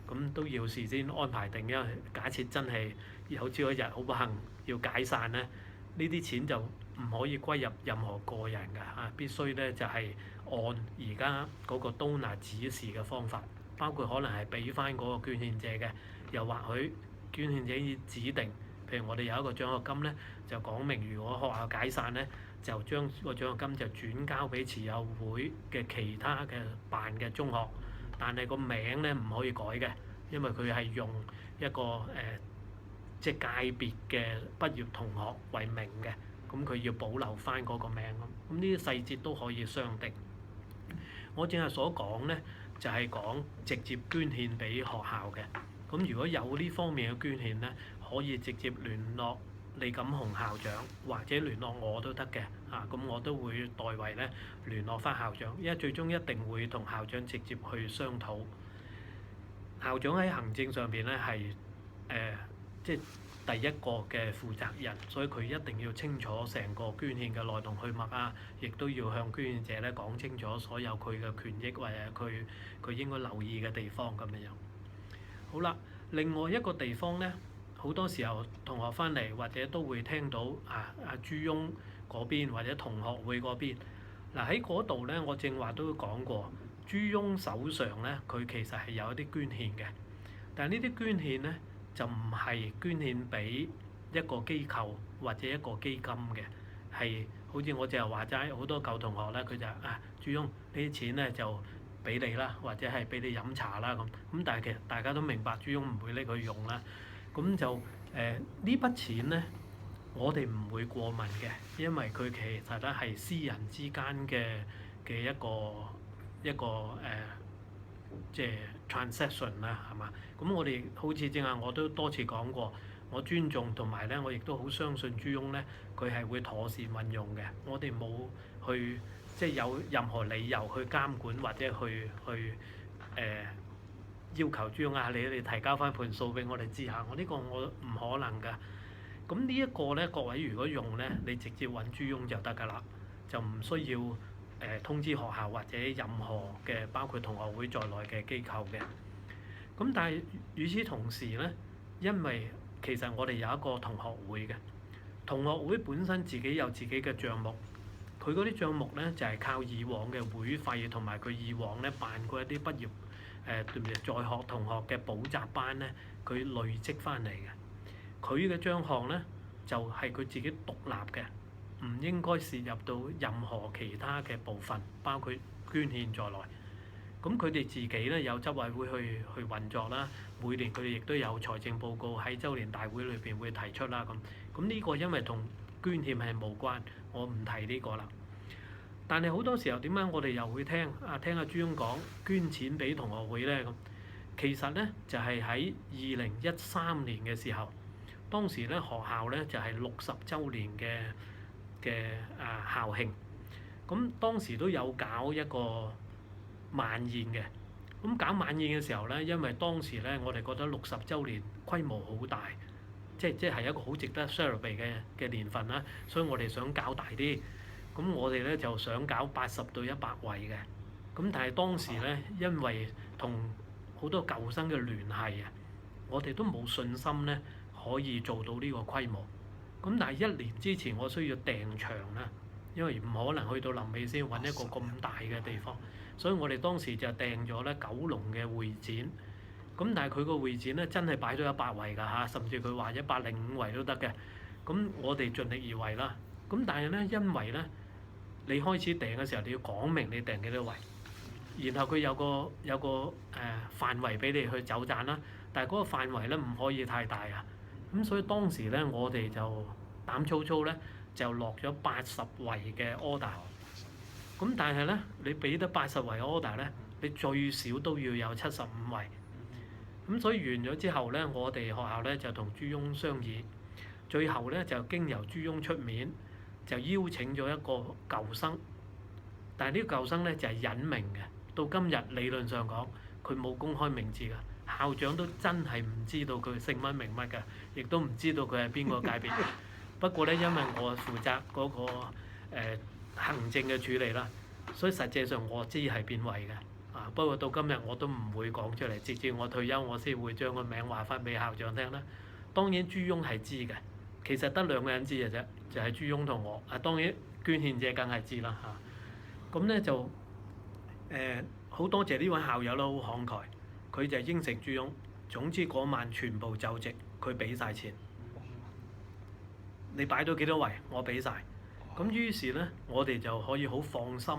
咁都要事先安排定，因為假設真係有朝一日好不幸要解散咧，呢啲錢就唔可以歸入任何個人㗎嚇，必須咧就係按而家嗰個 donor 指示嘅方法，包括可能係俾翻嗰個捐獻者嘅，又或許捐獻者要指定，譬如我哋有一個獎學金咧，就講明如果學校解散咧，就將個獎學金就轉交俾慈幼會嘅其他嘅辦嘅中學，但係個名咧唔可以改嘅，因為佢係用一個即係界別嘅畢業同學為名嘅，咁佢要保留翻嗰個名咁呢啲細節都可以商定。我正係所講咧，就係講直接捐獻俾學校嘅。咁如果有呢方面嘅捐獻咧，可以直接聯絡李錦雄校長，或者聯絡我都得嘅嚇。咁我都會代為咧聯絡翻校長，因為最終一定會同校長直接去商討。校長喺行政上邊咧係即係第一個嘅負責人，所以佢一定要清楚成個捐獻嘅來龍去脈啊，亦都要向捐獻者咧講清楚所有佢嘅權益或者佢應該留意嘅地方咁樣。好啦，另外一個地方咧，好多時候同學翻嚟或者都會聽到朱翁嗰邊或者同學會嗰邊。嗱喺嗰度咧，我正話都講過，朱翁手上咧佢其實係有一啲捐獻嘅，但係呢啲捐獻咧就唔係捐獻俾一個機構或者一個基金嘅，係好似我淨係話齋，好多舊同學咧佢就朱翁呢啲錢咧就俾你啦，或者係俾你飲茶啦咁，但係其實大家都明白朱翁唔會拎佢用啦，咁就呢筆錢咧我哋唔會過問嘅，因為佢其實咧係私人之間嘅一個即係 transaction 啦，係嘛？咁我哋好似正話我都多次講過，我尊重同埋咧，我亦都好相信朱翁咧，佢係會妥善運用嘅。我哋冇去即係有任何理由去監管或者去要求朱翁你提交翻盤數俾我哋知下，我呢個我唔可能㗎。咁呢一個咧，各位如果用咧，你直接揾朱翁就得㗎啦，就唔需要通知學校或者任何嘅包括同學會在內嘅機構嘅。咁但係與此同時咧，因為其實我哋有一個同學會嘅，同學會本身自己有自己嘅帳目，佢嗰啲帳目咧就係靠以往嘅會費同埋佢以往咧辦過一啲畢業在學同學嘅補習班咧，佢累積翻嚟嘅。佢嘅帳項咧就係佢自己獨立嘅，唔應該涉入到任何其他嘅部分，包括捐獻在內。咁佢哋自己咧有執委會去運作啦，每年佢哋亦都有財政報告喺週年大會裏邊會提出啦咁。咁呢個因為同捐獻係無關，我唔提呢個啦。但係好多時候點解我哋又會聽阿朱翁講捐錢俾同學會咧咁？其實咧就係喺2013年嘅時候，當時咧學校咧就係60週年嘅校慶，咁當時都有搞一個晚宴嘅。咁搞晚宴嘅時候咧，因為當時咧我哋覺得60週年規模好大，即係一個好值得 celebrate 嘅年份啦，所以我哋想搞大啲。咁我哋咧就想搞80到100位嘅。咁但係當時咧，因為同好多舊生嘅聯繫啊，我哋都冇信心咧可以做到呢個規模。咁但係1年之前我需要訂場啦，因為唔可能去到臨尾先揾一個咁大嘅地方，所以我哋當時就訂咗咧九龍嘅會展。咁但係佢個會展咧真係擺咗100位㗎嚇，甚至佢話105位都得嘅。咁我哋盡力而為啦。咁但係咧，因為咧你開始訂嘅時候，你要講明你訂幾多位，然後佢有個範圍俾你去走盞啦。但係嗰個範圍咧唔可以太大啊。咁所以當時咧，我哋就膽粗粗咧就落咗80位嘅 order。咁但係咧，你俾得80位嘅 order 咧，你最少都要有75位。咁所以完咗之後咧，我哋學校咧就同朱翁商議，最後咧就經由朱翁出面，就邀請咗一個舊生。但係呢個舊生咧就係隱名嘅，到今日理論上講，佢冇公開名字㗎。校長都真係唔知道佢姓乜名乜㗎，亦都唔知道佢係邊個界別。不過咧，因為我負責嗰個行政嘅處理啦，所以實際上我知係邊位嘅。不過到今日我都唔會講出嚟，直至我退休我先會將個名話翻俾校長聽啦。當然朱翁係知嘅，其實得兩個人知嘅啫，就係朱翁同我。當然捐獻者梗係知啦嚇。咁咧就好多謝呢位校友啦，好慷慨，佢就應承朱翁，總之嗰晚全部就席，佢俾晒錢。你擺到幾多圍，我俾晒。咁於是咧，我哋就可以好放心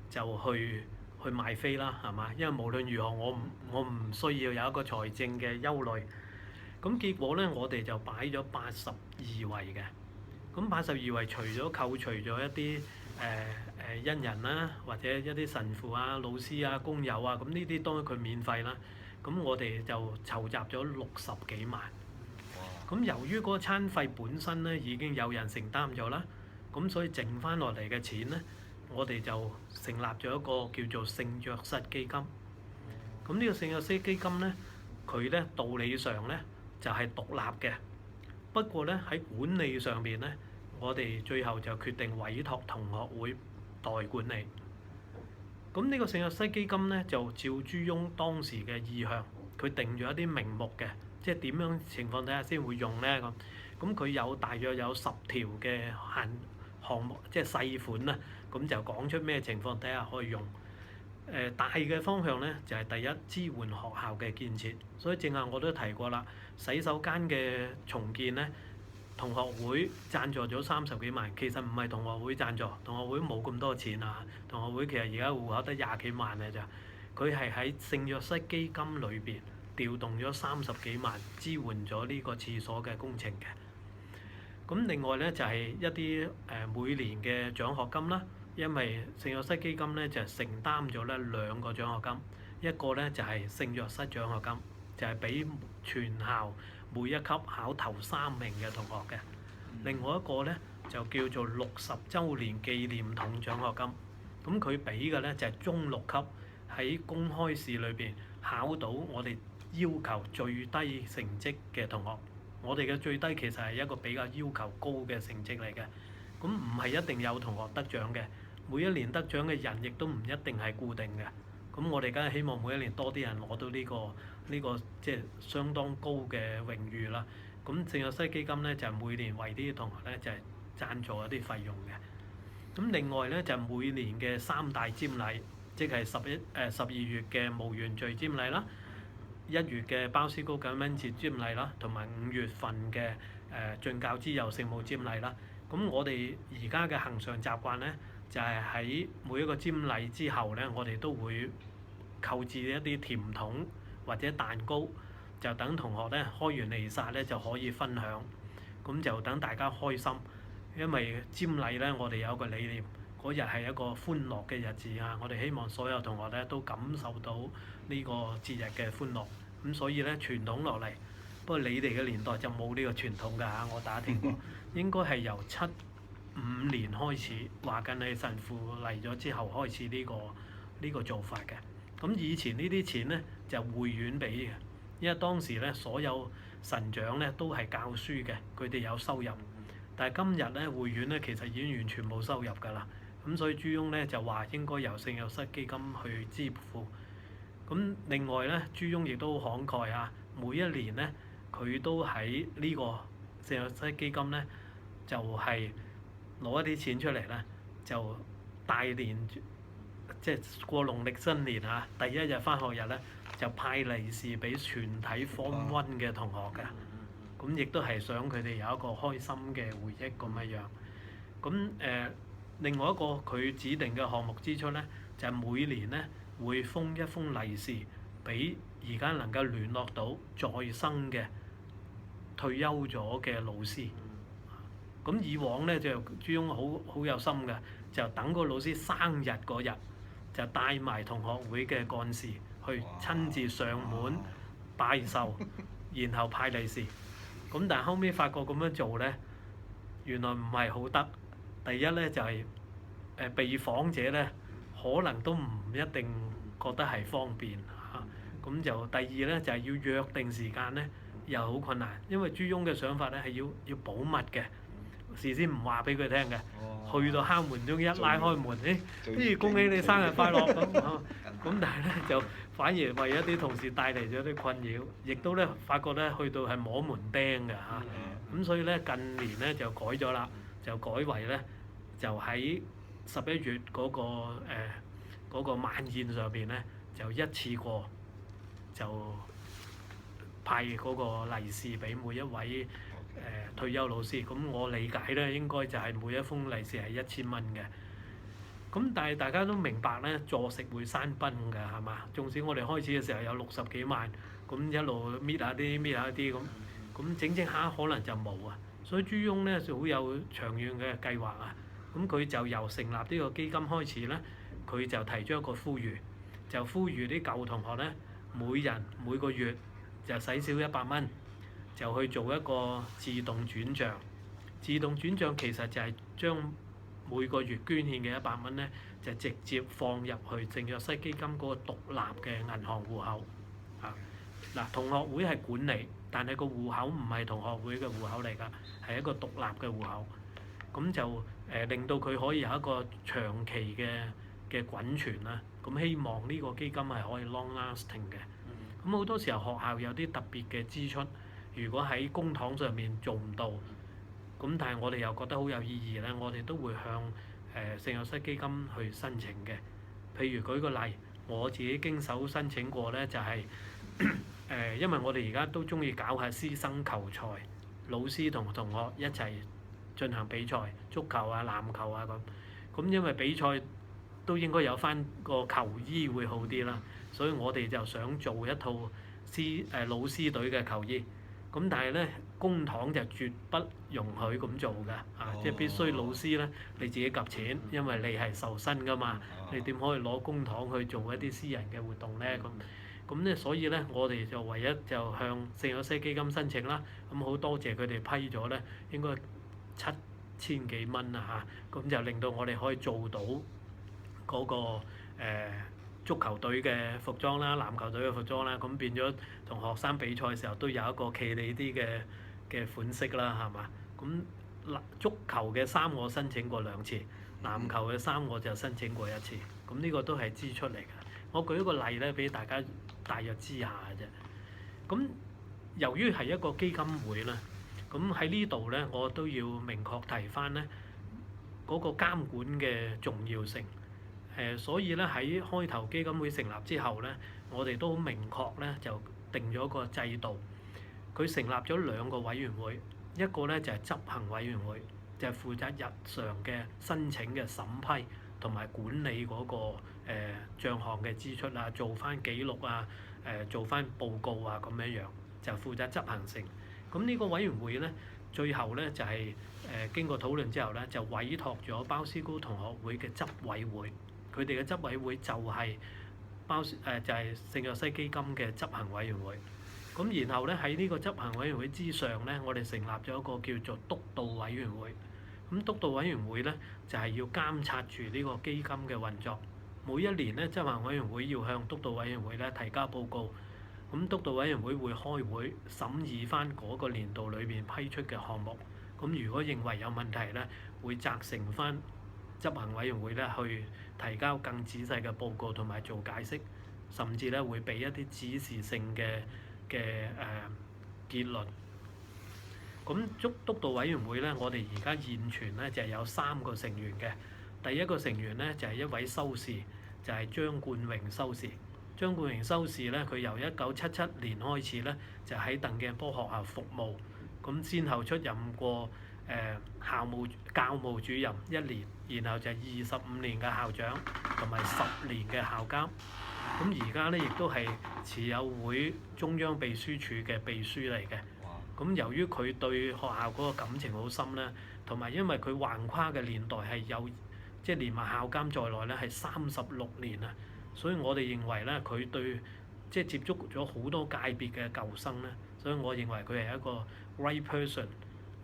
就去賣飛啦，係嘛？因為無論如何，我唔需要有一個財政嘅憂慮。咁結果咧，我哋就擺咗82圍嘅。咁82圍除咗扣除咗一啲恩人啦，或者一啲神父啊、老師啊、工友啊，咁呢啲當然佢免費啦。咁我哋就籌集咗60幾萬。咁由於嗰個餐費本身咧已經有人承擔咗啦，咁所以剩翻落嚟嘅錢咧，我哋就成立咗一個叫做聖約瑟基金。咁呢個聖約瑟基金咧，佢咧道理上咧就係獨立嘅，不過咧喺管理上面咧，我哋最後就決定委託同學會代管理。咁呢個聖約瑟基金咧就照朱翁當時嘅意向，佢定咗一啲名目嘅，即係點樣情況底下先會用咧咁。咁佢有大約有10條嘅項目，即係細款啦。咁就講出咩情況底下可以用。大嘅方向咧就係第一，支援學校嘅建設。所以正話我都提過啦，洗手間嘅重建咧，同學會贊助咗30幾萬，其實唔係同學會贊助，同學會冇咁多錢啊。同學會其實而家戶口得20幾萬嘅咋，佢係喺聖約瑟基金裏邊調動咗30幾萬，支援咗呢個廁所嘅工程嘅。咁另外咧就係一啲每年嘅獎學金啦，因為聖約瑟基金咧就承擔咗咧2個獎學金，一個咧就係聖約瑟獎學金，就係俾全校每一級考頭3名嘅同學嘅。另外一個咧就叫做60週年紀念筒獎學金，咁佢俾嘅咧就係中6級喺公開試裏邊考到我哋要求最低成績嘅同學。我哋嘅最低其實係一個比較要求高嘅成績嚟嘅，咁唔係一定有同學得獎嘅，每一年得獎嘅人亦都唔一定係固定嘅。咁我哋梗係希望每一年多啲人攞到呢個即係相當高嘅榮譽啦。咁聖約瑟基金咧就係每年為啲同學咧就係贊助一啲費用嘅。咁另外咧就係每年嘅3大瞻禮，即係12月嘅無原罪瞻禮啦。1月嘅鮑思高感恩節瞻禮啦，同埋5月份嘅進教之佑聖母瞻禮啦。咁我哋而家嘅恆常習慣咧，就係喺每一個瞻禮之後咧，我哋都會購置一啲甜筒或者蛋糕，就等同學咧開完彌撒咧就可以分享，咁就等大家開心。因為瞻禮咧，我哋有一個理念，嗰日係一個歡樂嘅日子啊！我哋希望所有同學咧都感受到呢個節日嘅歡樂，咁所以咧傳統落嚟。不過你哋嘅年代就冇呢個傳統㗎嚇，我打聽過，應該係由75年開始，華近利神父嚟咗之後開始呢個做法嘅。咁以前呢啲錢咧就會院俾嘅，因為當時咧所有神長咧都係教書嘅，佢哋有收入。但係今日咧會院咧其實已經完全冇收入㗎啦。咁所以朱翁咧就話應該由聖約瑟基金去支付。咁另外咧，朱翁亦都好慷慨啊！每一年咧，佢都喺呢個聖約瑟基金咧，就係攞一啲錢出嚟咧，就大年即係過農曆新年啊，第一日返學日咧，就派利是俾全體 Form 1嘅同學㗎。咁亦都係想佢哋有一個開心嘅回憶咁樣。咁另外一個佢指定嘅項目支出咧，就係每年咧會封一封利是俾而家能夠聯絡到在生嘅退休咗嘅老師。咁以往咧就朱翁好有心嘅，就等個老師生日嗰日就帶埋同學會嘅幹事去親自上門拜壽，然後派利是。咁但係後尾發覺咁樣做咧，原來唔係好得。第一咧就係被訪者咧可能都唔一定覺得係方便嚇。咁就第二咧就係要約定時間咧又好困難，因為朱翁嘅想法咧係要保密嘅。事先唔話俾佢聽嘅。哦去到敲門鐘一拉開門，就已經恭喜你生日快樂咁但係咧就反而為一啲同事帶嚟咗啲困擾，亦都咧發覺咧去到係摸門釘嘅嚇。咁所以咧近年咧就改咗啦，就改為咧就喺11月嗰個晚宴上邊咧，就一次過就派嗰個利是俾每一位退休老師。咁我理解咧應該就係每一封利是係1000蚊嘅。咁但係大家都明白咧，坐食會山崩㗎，係嘛？縱使我哋開始嘅時候有60幾萬，咁一路搣下啲咁整下可能就冇啊。所以朱翁咧就好有長遠嘅計劃啊。咁佢就由成立呢個基金開始咧，佢就提出一個呼籲，就呼籲啲舊同學咧，每人每個月就使少100蚊，就去做一個自動轉帳。自動轉帳其實就係將每個月捐獻嘅100蚊咧，就直接放入去聖若瑟基金嗰個獨立嘅銀行戶口。嗱，同學會係管理，但係個戶口唔係同學會嘅戶口嚟㗎，係一個獨立嘅戶口。咁就令到佢可以有一個長期嘅滾存啦。咁希望呢個基金係可以 long lasting 嘅。咁好多時候學校有啲特別嘅支出，如果喺公帑上面做唔到，咁但係我哋又覺得好有意義咧，我哋都會向聖若瑟基金去申請嘅。譬如舉個例，我自己經手申請過咧，就係因為我哋而家都中意搞下師生球賽，老師同同學一齊進行比賽，足球啊、籃球啊咁。咁因為比賽都應該有翻個球衣會好啲啦，所以我哋就想做一套老師隊嘅球衣。咁但係咧，公帑就絕不容許咁做㗎，即係必須老師咧你自己夾錢，因為你係受薪㗎嘛，你點可以攞公帑去做一啲私人嘅活動咧？咁咧，所以咧，我哋就唯一就向聖若瑟基金申請啦。咁好多謝佢哋批咗咧，應該7000幾蚊啊嚇，咁就令到我哋可以做到嗰個足球隊嘅服裝啦、籃球隊嘅服裝啦，咁變咗同學生比賽嘅時候都有一個企理啲嘅款式啦，係嘛？咁足球嘅衫我申請過2次，籃球嘅衫我就申請過1次，咁呢個都係支出嚟㗎。我舉一個例咧，俾大家大約知下嘅啫。咁由於係一個基金會啦，咁喺呢度咧，我都要明確提翻咧嗰個監管嘅重要性。所以咧喺開頭基金會成立之後咧，我哋都好明確咧就定咗個制度。佢成立咗2個委員會，一個咧就係執行委員會，就係負責日常嘅申請嘅審批同埋管理嗰個帳項嘅支出啊，做翻記錄啊，做翻報告啊咁樣樣，就負責執行性。咁呢個委員會咧，最後咧就係經過討論之後咧，就委託咗鮑思高同學會嘅執委會。佢哋嘅執委會就係就係聖若瑟基金嘅執行委員會。咁然後咧喺呢個執行委員會之上咧，我哋成立咗一個叫做督導委員會。咁督導委員會咧就係要監察住呢個基金嘅運作。每一年咧，執行委員會要向督導委員會咧提交報告。咁督導委員會會開會審議翻嗰個年度裏邊批出嘅項目。咁如果認為有問題咧，會責成翻執行委員會咧去提交更仔細嘅報告同埋做解釋，甚至咧會俾一啲指示性嘅結論。咁督導委員會咧，我哋而家現存咧就係有3個成員嘅。第一個成員咧就係一位修士，就係張冠榮修士。張冠榮修士咧，佢由1977年開始咧就喺鄧鏡波學校服務，咁先後出任過教務主任1年，然後就係25年嘅校長同埋10年嘅校監。咁而家咧亦都係慈幼會中央秘書處嘅秘書嚟嘅。咁由於佢對學校嗰個感情好深咧，同埋因為佢橫跨嘅年代係有即係連埋校監在內咧係36年啊，所以我哋認為咧佢對即係接觸咗好多界別嘅舊生咧，所以我認為佢係一個 right person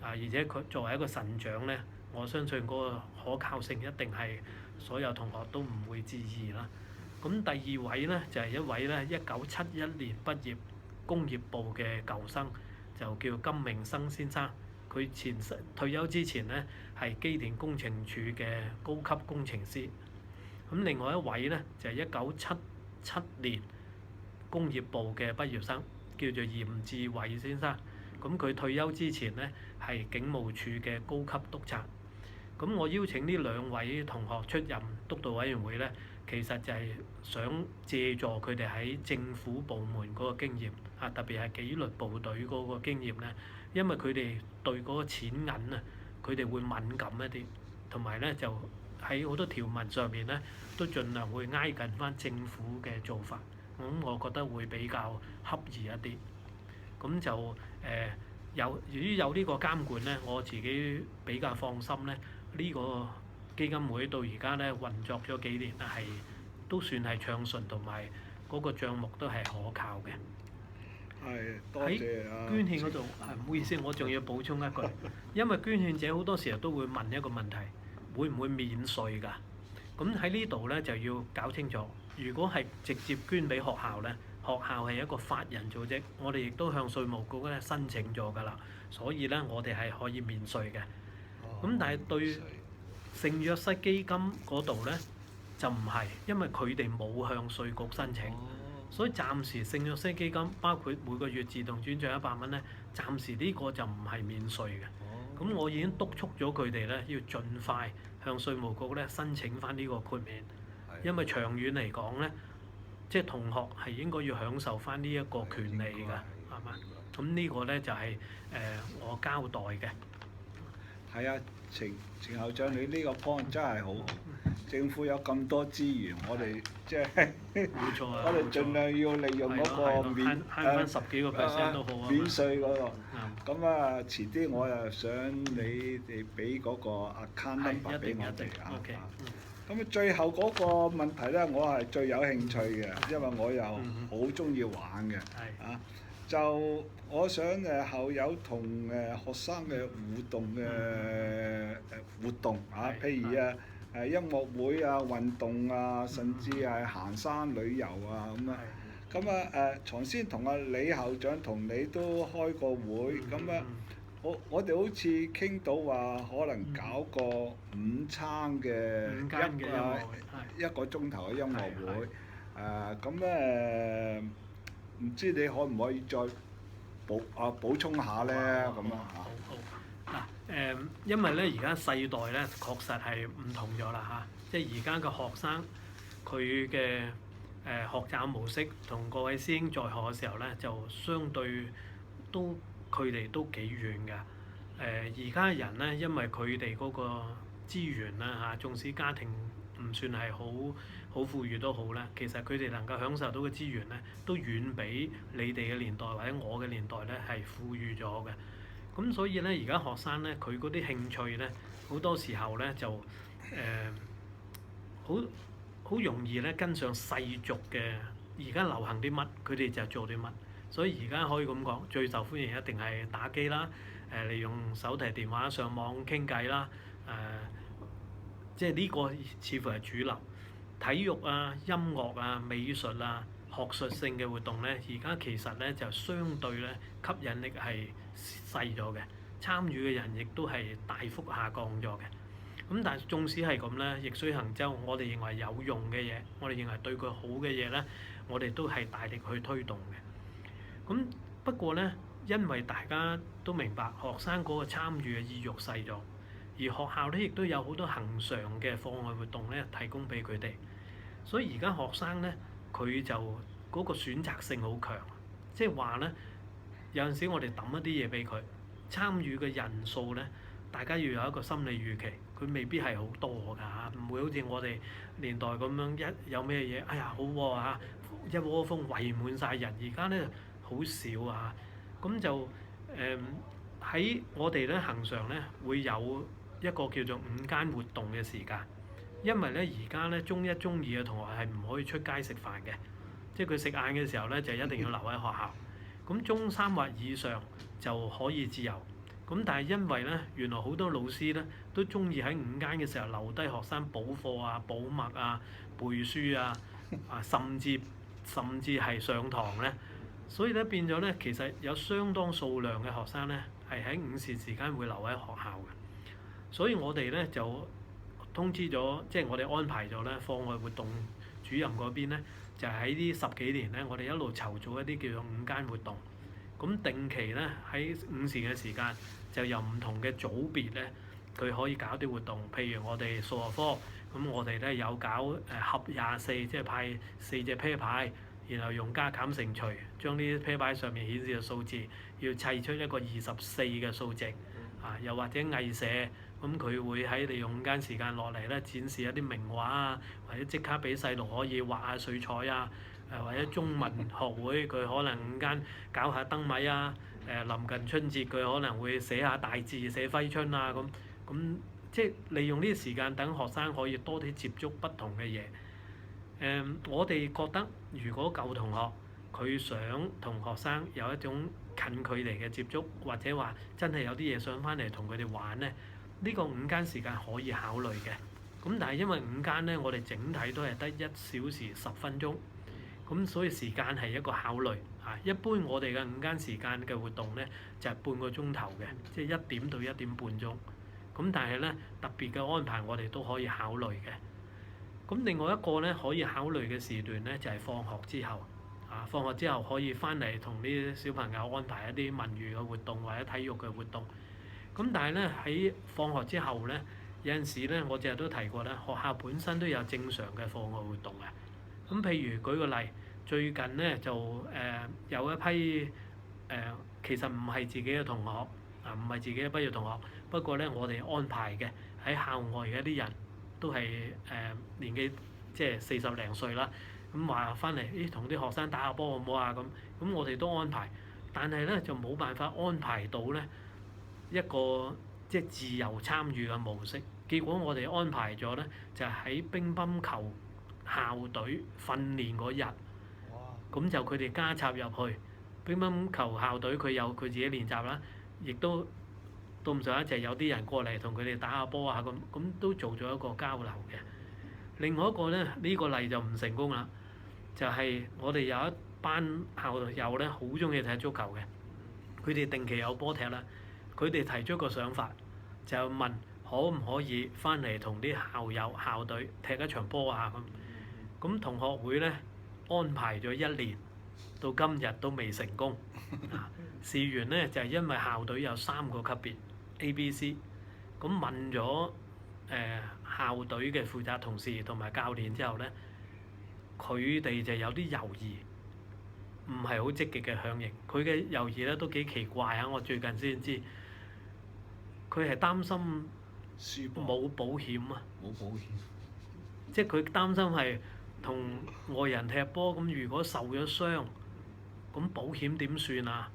啊，而且佢作為一個神長咧，我相信嗰個可靠性一定係所有同學都唔會置疑啦。咁第二位咧就係一位咧1971年畢業工業部嘅舊生，就叫金明生先生。佢退休之前咧係機電工程署嘅高級工程師。咁另外一位咧就係1977年工業部嘅畢業生，叫做嚴志偉先生。咁佢退休之前咧係警務處嘅高級督察。咁我邀請呢2位同學出任督導委員會咧，其實就係想借助佢哋喺政府部門嗰個經驗，特別係紀律部隊嗰個經驗咧，因為佢哋對嗰個錢銀啊，佢哋會敏感一啲，同埋咧就喺好多條文上面咧都盡量會挨近翻政府嘅做法，咁我覺得會比較恰宜一啲。咁就由於有呢個監管咧，我自己比較放心咧。呢個基金會到而家咧運作咗幾年啦，都算係暢順，同埋嗰個帳目都係可靠嘅。係，多謝啊！捐獻嗰度唔好意思，我仲要補充一句，因為捐獻者好多時候都會問一個問題，會唔會免稅㗎？咁喺呢度咧就要搞清楚，如果係直接捐俾學校咧，學校係一個法人組織，我哋亦都向稅務局咧申請咗㗎啦，所以咧我哋係可以免稅嘅。咁但係對聖約瑟基金嗰度咧就唔係，因為佢哋冇向稅局申請，所以暫時聖約瑟基金包括每個月自動轉賬100蚊咧，暫時呢個就唔係免稅嘅。咁我已經督促咗佢哋咧，要盡快向稅務局咧申請翻呢個豁免，因為長遠嚟講咧，即係同學係應該要享受翻呢一個權利㗎，係嘛？咁呢個咧就係我交代嘅。係啊，程校長，你呢個 point 真係好好。政府有咁多資源，我哋即係冇錯啊！我哋盡量要利用嗰個慳翻10幾個%都好啊！免稅嗰個。咁啊，遲啲我又想你哋俾嗰個 account number 俾我哋啊。咁啊，最後嗰個問題咧，我係最有興趣嘅，因為我又好中意玩嘅。啊！就我想校友同學生嘅互動嘅活動啊，譬如音樂會啊、運動啊，甚至係行山旅遊啊咁啊。咁啊頭先同阿李校長同你都開過會，咁啊我哋好似傾到話可能搞個午餐嘅一個鐘頭嘅音樂會。咁唔知你可唔可以再補充下咧？咁啊嚇。好嗱因為咧而家世代咧確實係唔同咗啦嚇，即係而家嘅學生佢嘅學習模式同各位師兄在學嘅時候咧，就相對距離都幾遠㗎。而家人咧，因為佢哋嗰個資源啦嚇，縱使家庭唔算係好富裕都好啦，其實佢哋能夠享受到嘅資源咧，都遠比你哋嘅年代或者我嘅年代咧係富裕咗嘅。咁所以咧，而家學生咧，佢嗰啲興趣咧，好多時候咧就好容易咧跟上世俗嘅而家流行啲乜，佢哋就做啲乜。所以而家可以咁講，最受歡迎一定係打機啦，利用手提電話上網傾偈啦，即係呢個似乎係主流。體育啊、音樂啊、美術啊、學術性嘅活動咧，而家其實咧就相對咧吸引力係細咗嘅，參與嘅人亦都係大幅下降咗嘅。咁但係縱使係咁咧，逆水行舟，我哋認為有用嘅嘢，我哋認為對佢好嘅嘢咧，我哋都係大力去推動嘅。咁不過咧，因為大家都明白學生嗰個參與嘅意欲細咗，而學校咧亦都有好多恆常嘅課外活動咧提供俾佢哋，所以而家學生咧佢就嗰個選擇性好強，即係話咧有陣時我哋抌一啲嘢俾佢，參與嘅人數咧，大家要有一個心理預期，佢未必係好多㗎嚇，唔會好似我哋年代咁樣一有咩嘢，哎呀好喎嚇，一窩蜂圍滿晒人，而家咧好少啊，咁就喺我哋咧恆常咧會有一個叫做午間活動嘅時間，因為咧而家咧中1、中2嘅同學係唔可以出街食飯嘅，即係佢食晏嘅時候咧就一定要留喺學校。咁中3或以上就可以自由。咁但係因為咧原來好多老師咧都中意喺午間嘅時候留低學生補課啊、補默啊、背書啊，甚至係上堂咧，所以咧變咗咧其實有相當數量嘅學生咧係喺午膳時間會留喺學校嘅。所以我哋咧就通知咗，即係我哋安排咗咧課外活動主任嗰邊咧，就喺呢10幾年咧，我哋一路籌組一啲叫做午間活動。咁定期咧喺午膳嘅時間，就由唔同嘅組別咧，佢可以搞啲活動。譬如我哋數學科，咁我哋咧有搞合24，即係派4隻啤牌，然後用加減乘除，將呢啲啤牌上面顯示嘅數字，要砌出一個24嘅數值。又或者藝社，咁佢會喺利用午間時間落嚟咧，展示一啲名畫啊，或者即刻俾細路可以畫下水彩啊。或者中文學會佢可能午間搞下燈謎啊。臨近春節佢可能會寫下大字寫揮春啊。咁即係利用呢啲時間，等學生可以多啲接觸不同嘅嘢。我哋覺得如果舊同學佢想同學生有一種近距離嘅接觸，或者話真係有啲嘢想翻嚟同佢哋玩咧，呢個午間時間可以考慮嘅。咁但係因為午間咧，我哋整體都係得1小時10分鐘，咁所以時間係一個考慮。一般我哋嘅午間時間嘅活動咧就係半個鐘頭嘅，即係1點到1點半鐘。咁但係咧特別嘅安排我哋都可以考慮嘅。咁另外一個咧可以考慮嘅時段咧就係放學之後。放學之後可以翻嚟同啲小朋友安排一啲文娛嘅活動或者體育嘅活動。咁但係咧喺放學之後咧，有陣時咧我淨係都提過咧，學校本身都有正常嘅課外活動嘅。咁譬如舉個例，最近咧就有一批其實唔係自己嘅同學，唔係自己嘅畢業同學，不過咧我哋安排嘅喺校外嘅一啲人都係年紀即係40零歲啦。咁話翻嚟，同啲學生打下波好唔好啊？咁我哋都安排，但係咧就冇辦法安排到咧一個即係自由參與嘅模式。結果我哋安排咗咧，就係喺乒乓球校隊訓練嗰日，咁就佢哋加插入去乒乓球校隊，佢有佢自己練習啦，亦都到唔上下就有啲人過嚟同佢哋打下波啊咁都做咗一個交流嘅。另外一個咧，呢個例就唔成功啦。就係我哋有一班校友咧，好中意踢足球嘅，佢哋定期有波踢啦。佢哋提出個想法，就問可唔可以翻嚟同啲校友校隊踢一場波啊咁。咁同學會咧安排咗1年，到今日都未成功。事緣咧就係因為校隊有3個級別 A、B、C， 咁問咗校隊嘅負責同事同埋教練之後咧，佢哋就有啲猶豫，唔係好積極嘅響應。佢嘅猶豫咧都幾奇怪啊！我最近先知，佢係擔心冇保險啊！冇保險，即係佢擔心係同外人踢波，咁如果受咗傷，咁保險點算啊？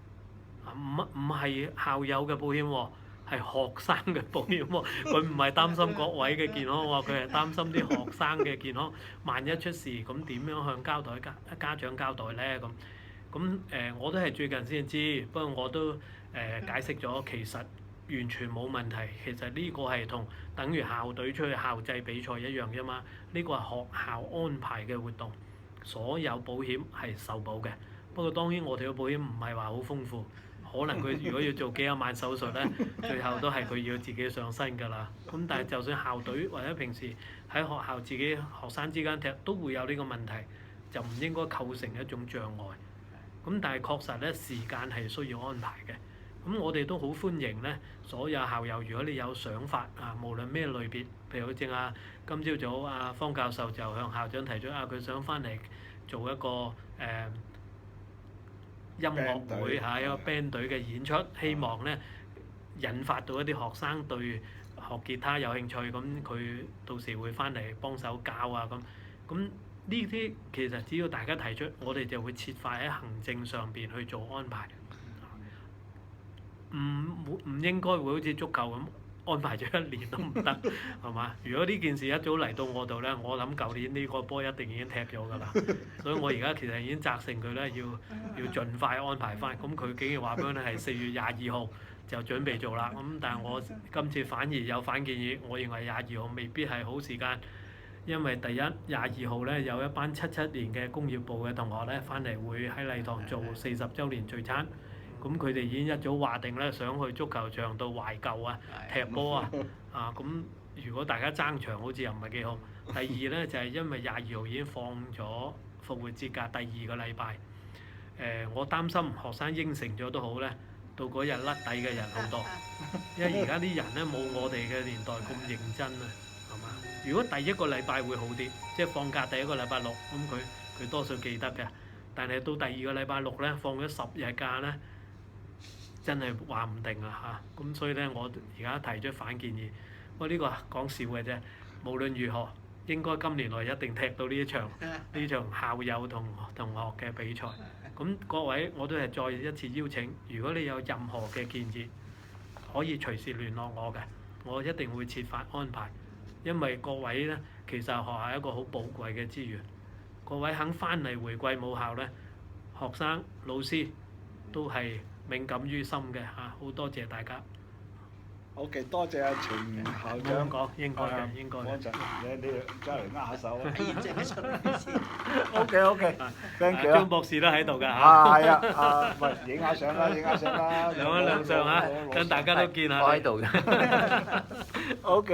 唔係校友嘅保險喎，係學生嘅保險喎。佢唔係擔心各位嘅健康喎，佢係擔心啲學生嘅健康。萬一出事，咁點樣向家長交代咧？咁我都係最近先知，不過我都解釋咗，其實完全冇問題。其實呢個係同等於校隊出去校際比賽一樣啫嘛。呢個係學校安排嘅活動，所有保險係受保嘅。不過當然我哋嘅保險唔係話好豐富。可能佢如果要做幾廿萬手術咧，最後都係佢要自己上身㗎啦。咁但係就算校隊或者平時喺學校自己學生之間踢，都會有呢個問題，就唔應該構成一種障礙。咁但係確實咧，時間係需要安排嘅。咁我哋都好歡迎咧，所有校友，如果你有想法無論咩類別，譬如好似今朝早方教授就向校長提出佢想翻嚟做一個音樂會一個 band 隊嘅演出，希望咧引發到一啲學生對學吉他有興趣，咁佢到時會翻嚟幫手教咁呢啲其實只要大家提出，我哋就會設法喺行政上邊去做安排。唔應該會好似足球咁安排咗1年都唔得，係嘛？如果呢件事一早嚟到我度咧，我諗舊年呢個波一定已經踢咗㗎啦。所以我而家其實已經責成佢咧，要盡快安排翻。咁佢竟然話俾我聽係4月22號就準備做啦。咁但係我今次反而有反建議，我認為22號未必係好時間，因為第一22號咧有一班77年嘅工業部嘅同學咧翻嚟會喺禮堂做40週年聚餐。咁佢哋已經一早話定咧，想去足球場度懷舊啊，踢波啊，咁如果大家爭場，好似又唔係幾好。第二咧就係因為22號已經放咗復活節假第2個禮拜，我擔心學生應承咗都好咧，到嗰日甩底嘅人好多，因為而家啲人咧冇我哋嘅年代咁認真啊，係嘛？如果第一個禮拜會好啲，即係放假第一個禮拜六，咁佢多數記得嘅。但係到第2個禮拜六咧，放咗10日假咧，真係話唔定啊嚇！咁所以咧，我而家提出反建議。不過呢個講笑嘅啫，無論如何，應該今年內一定踢到呢一場校友同學嘅比賽。咁各位，我都係再一次邀請，如果你有任何嘅建議，可以隨時聯絡我嘅，我一定會設法安排。因為各位咧，其實學校係一個好寶貴嘅資源，各位肯翻嚟回歸母校咧，學生老師都係敏感於心嘅嚇，好多謝大家。OK，多謝阿程校長。講應該嘅，應該嘅。你真係握下手啊現場出先。OK，thank you。張博士都喺度㗎嚇。係啊，喂，影下相啦，亮一亮相啦。亮相嚇，等大家都見下。我喺度嘅。OK。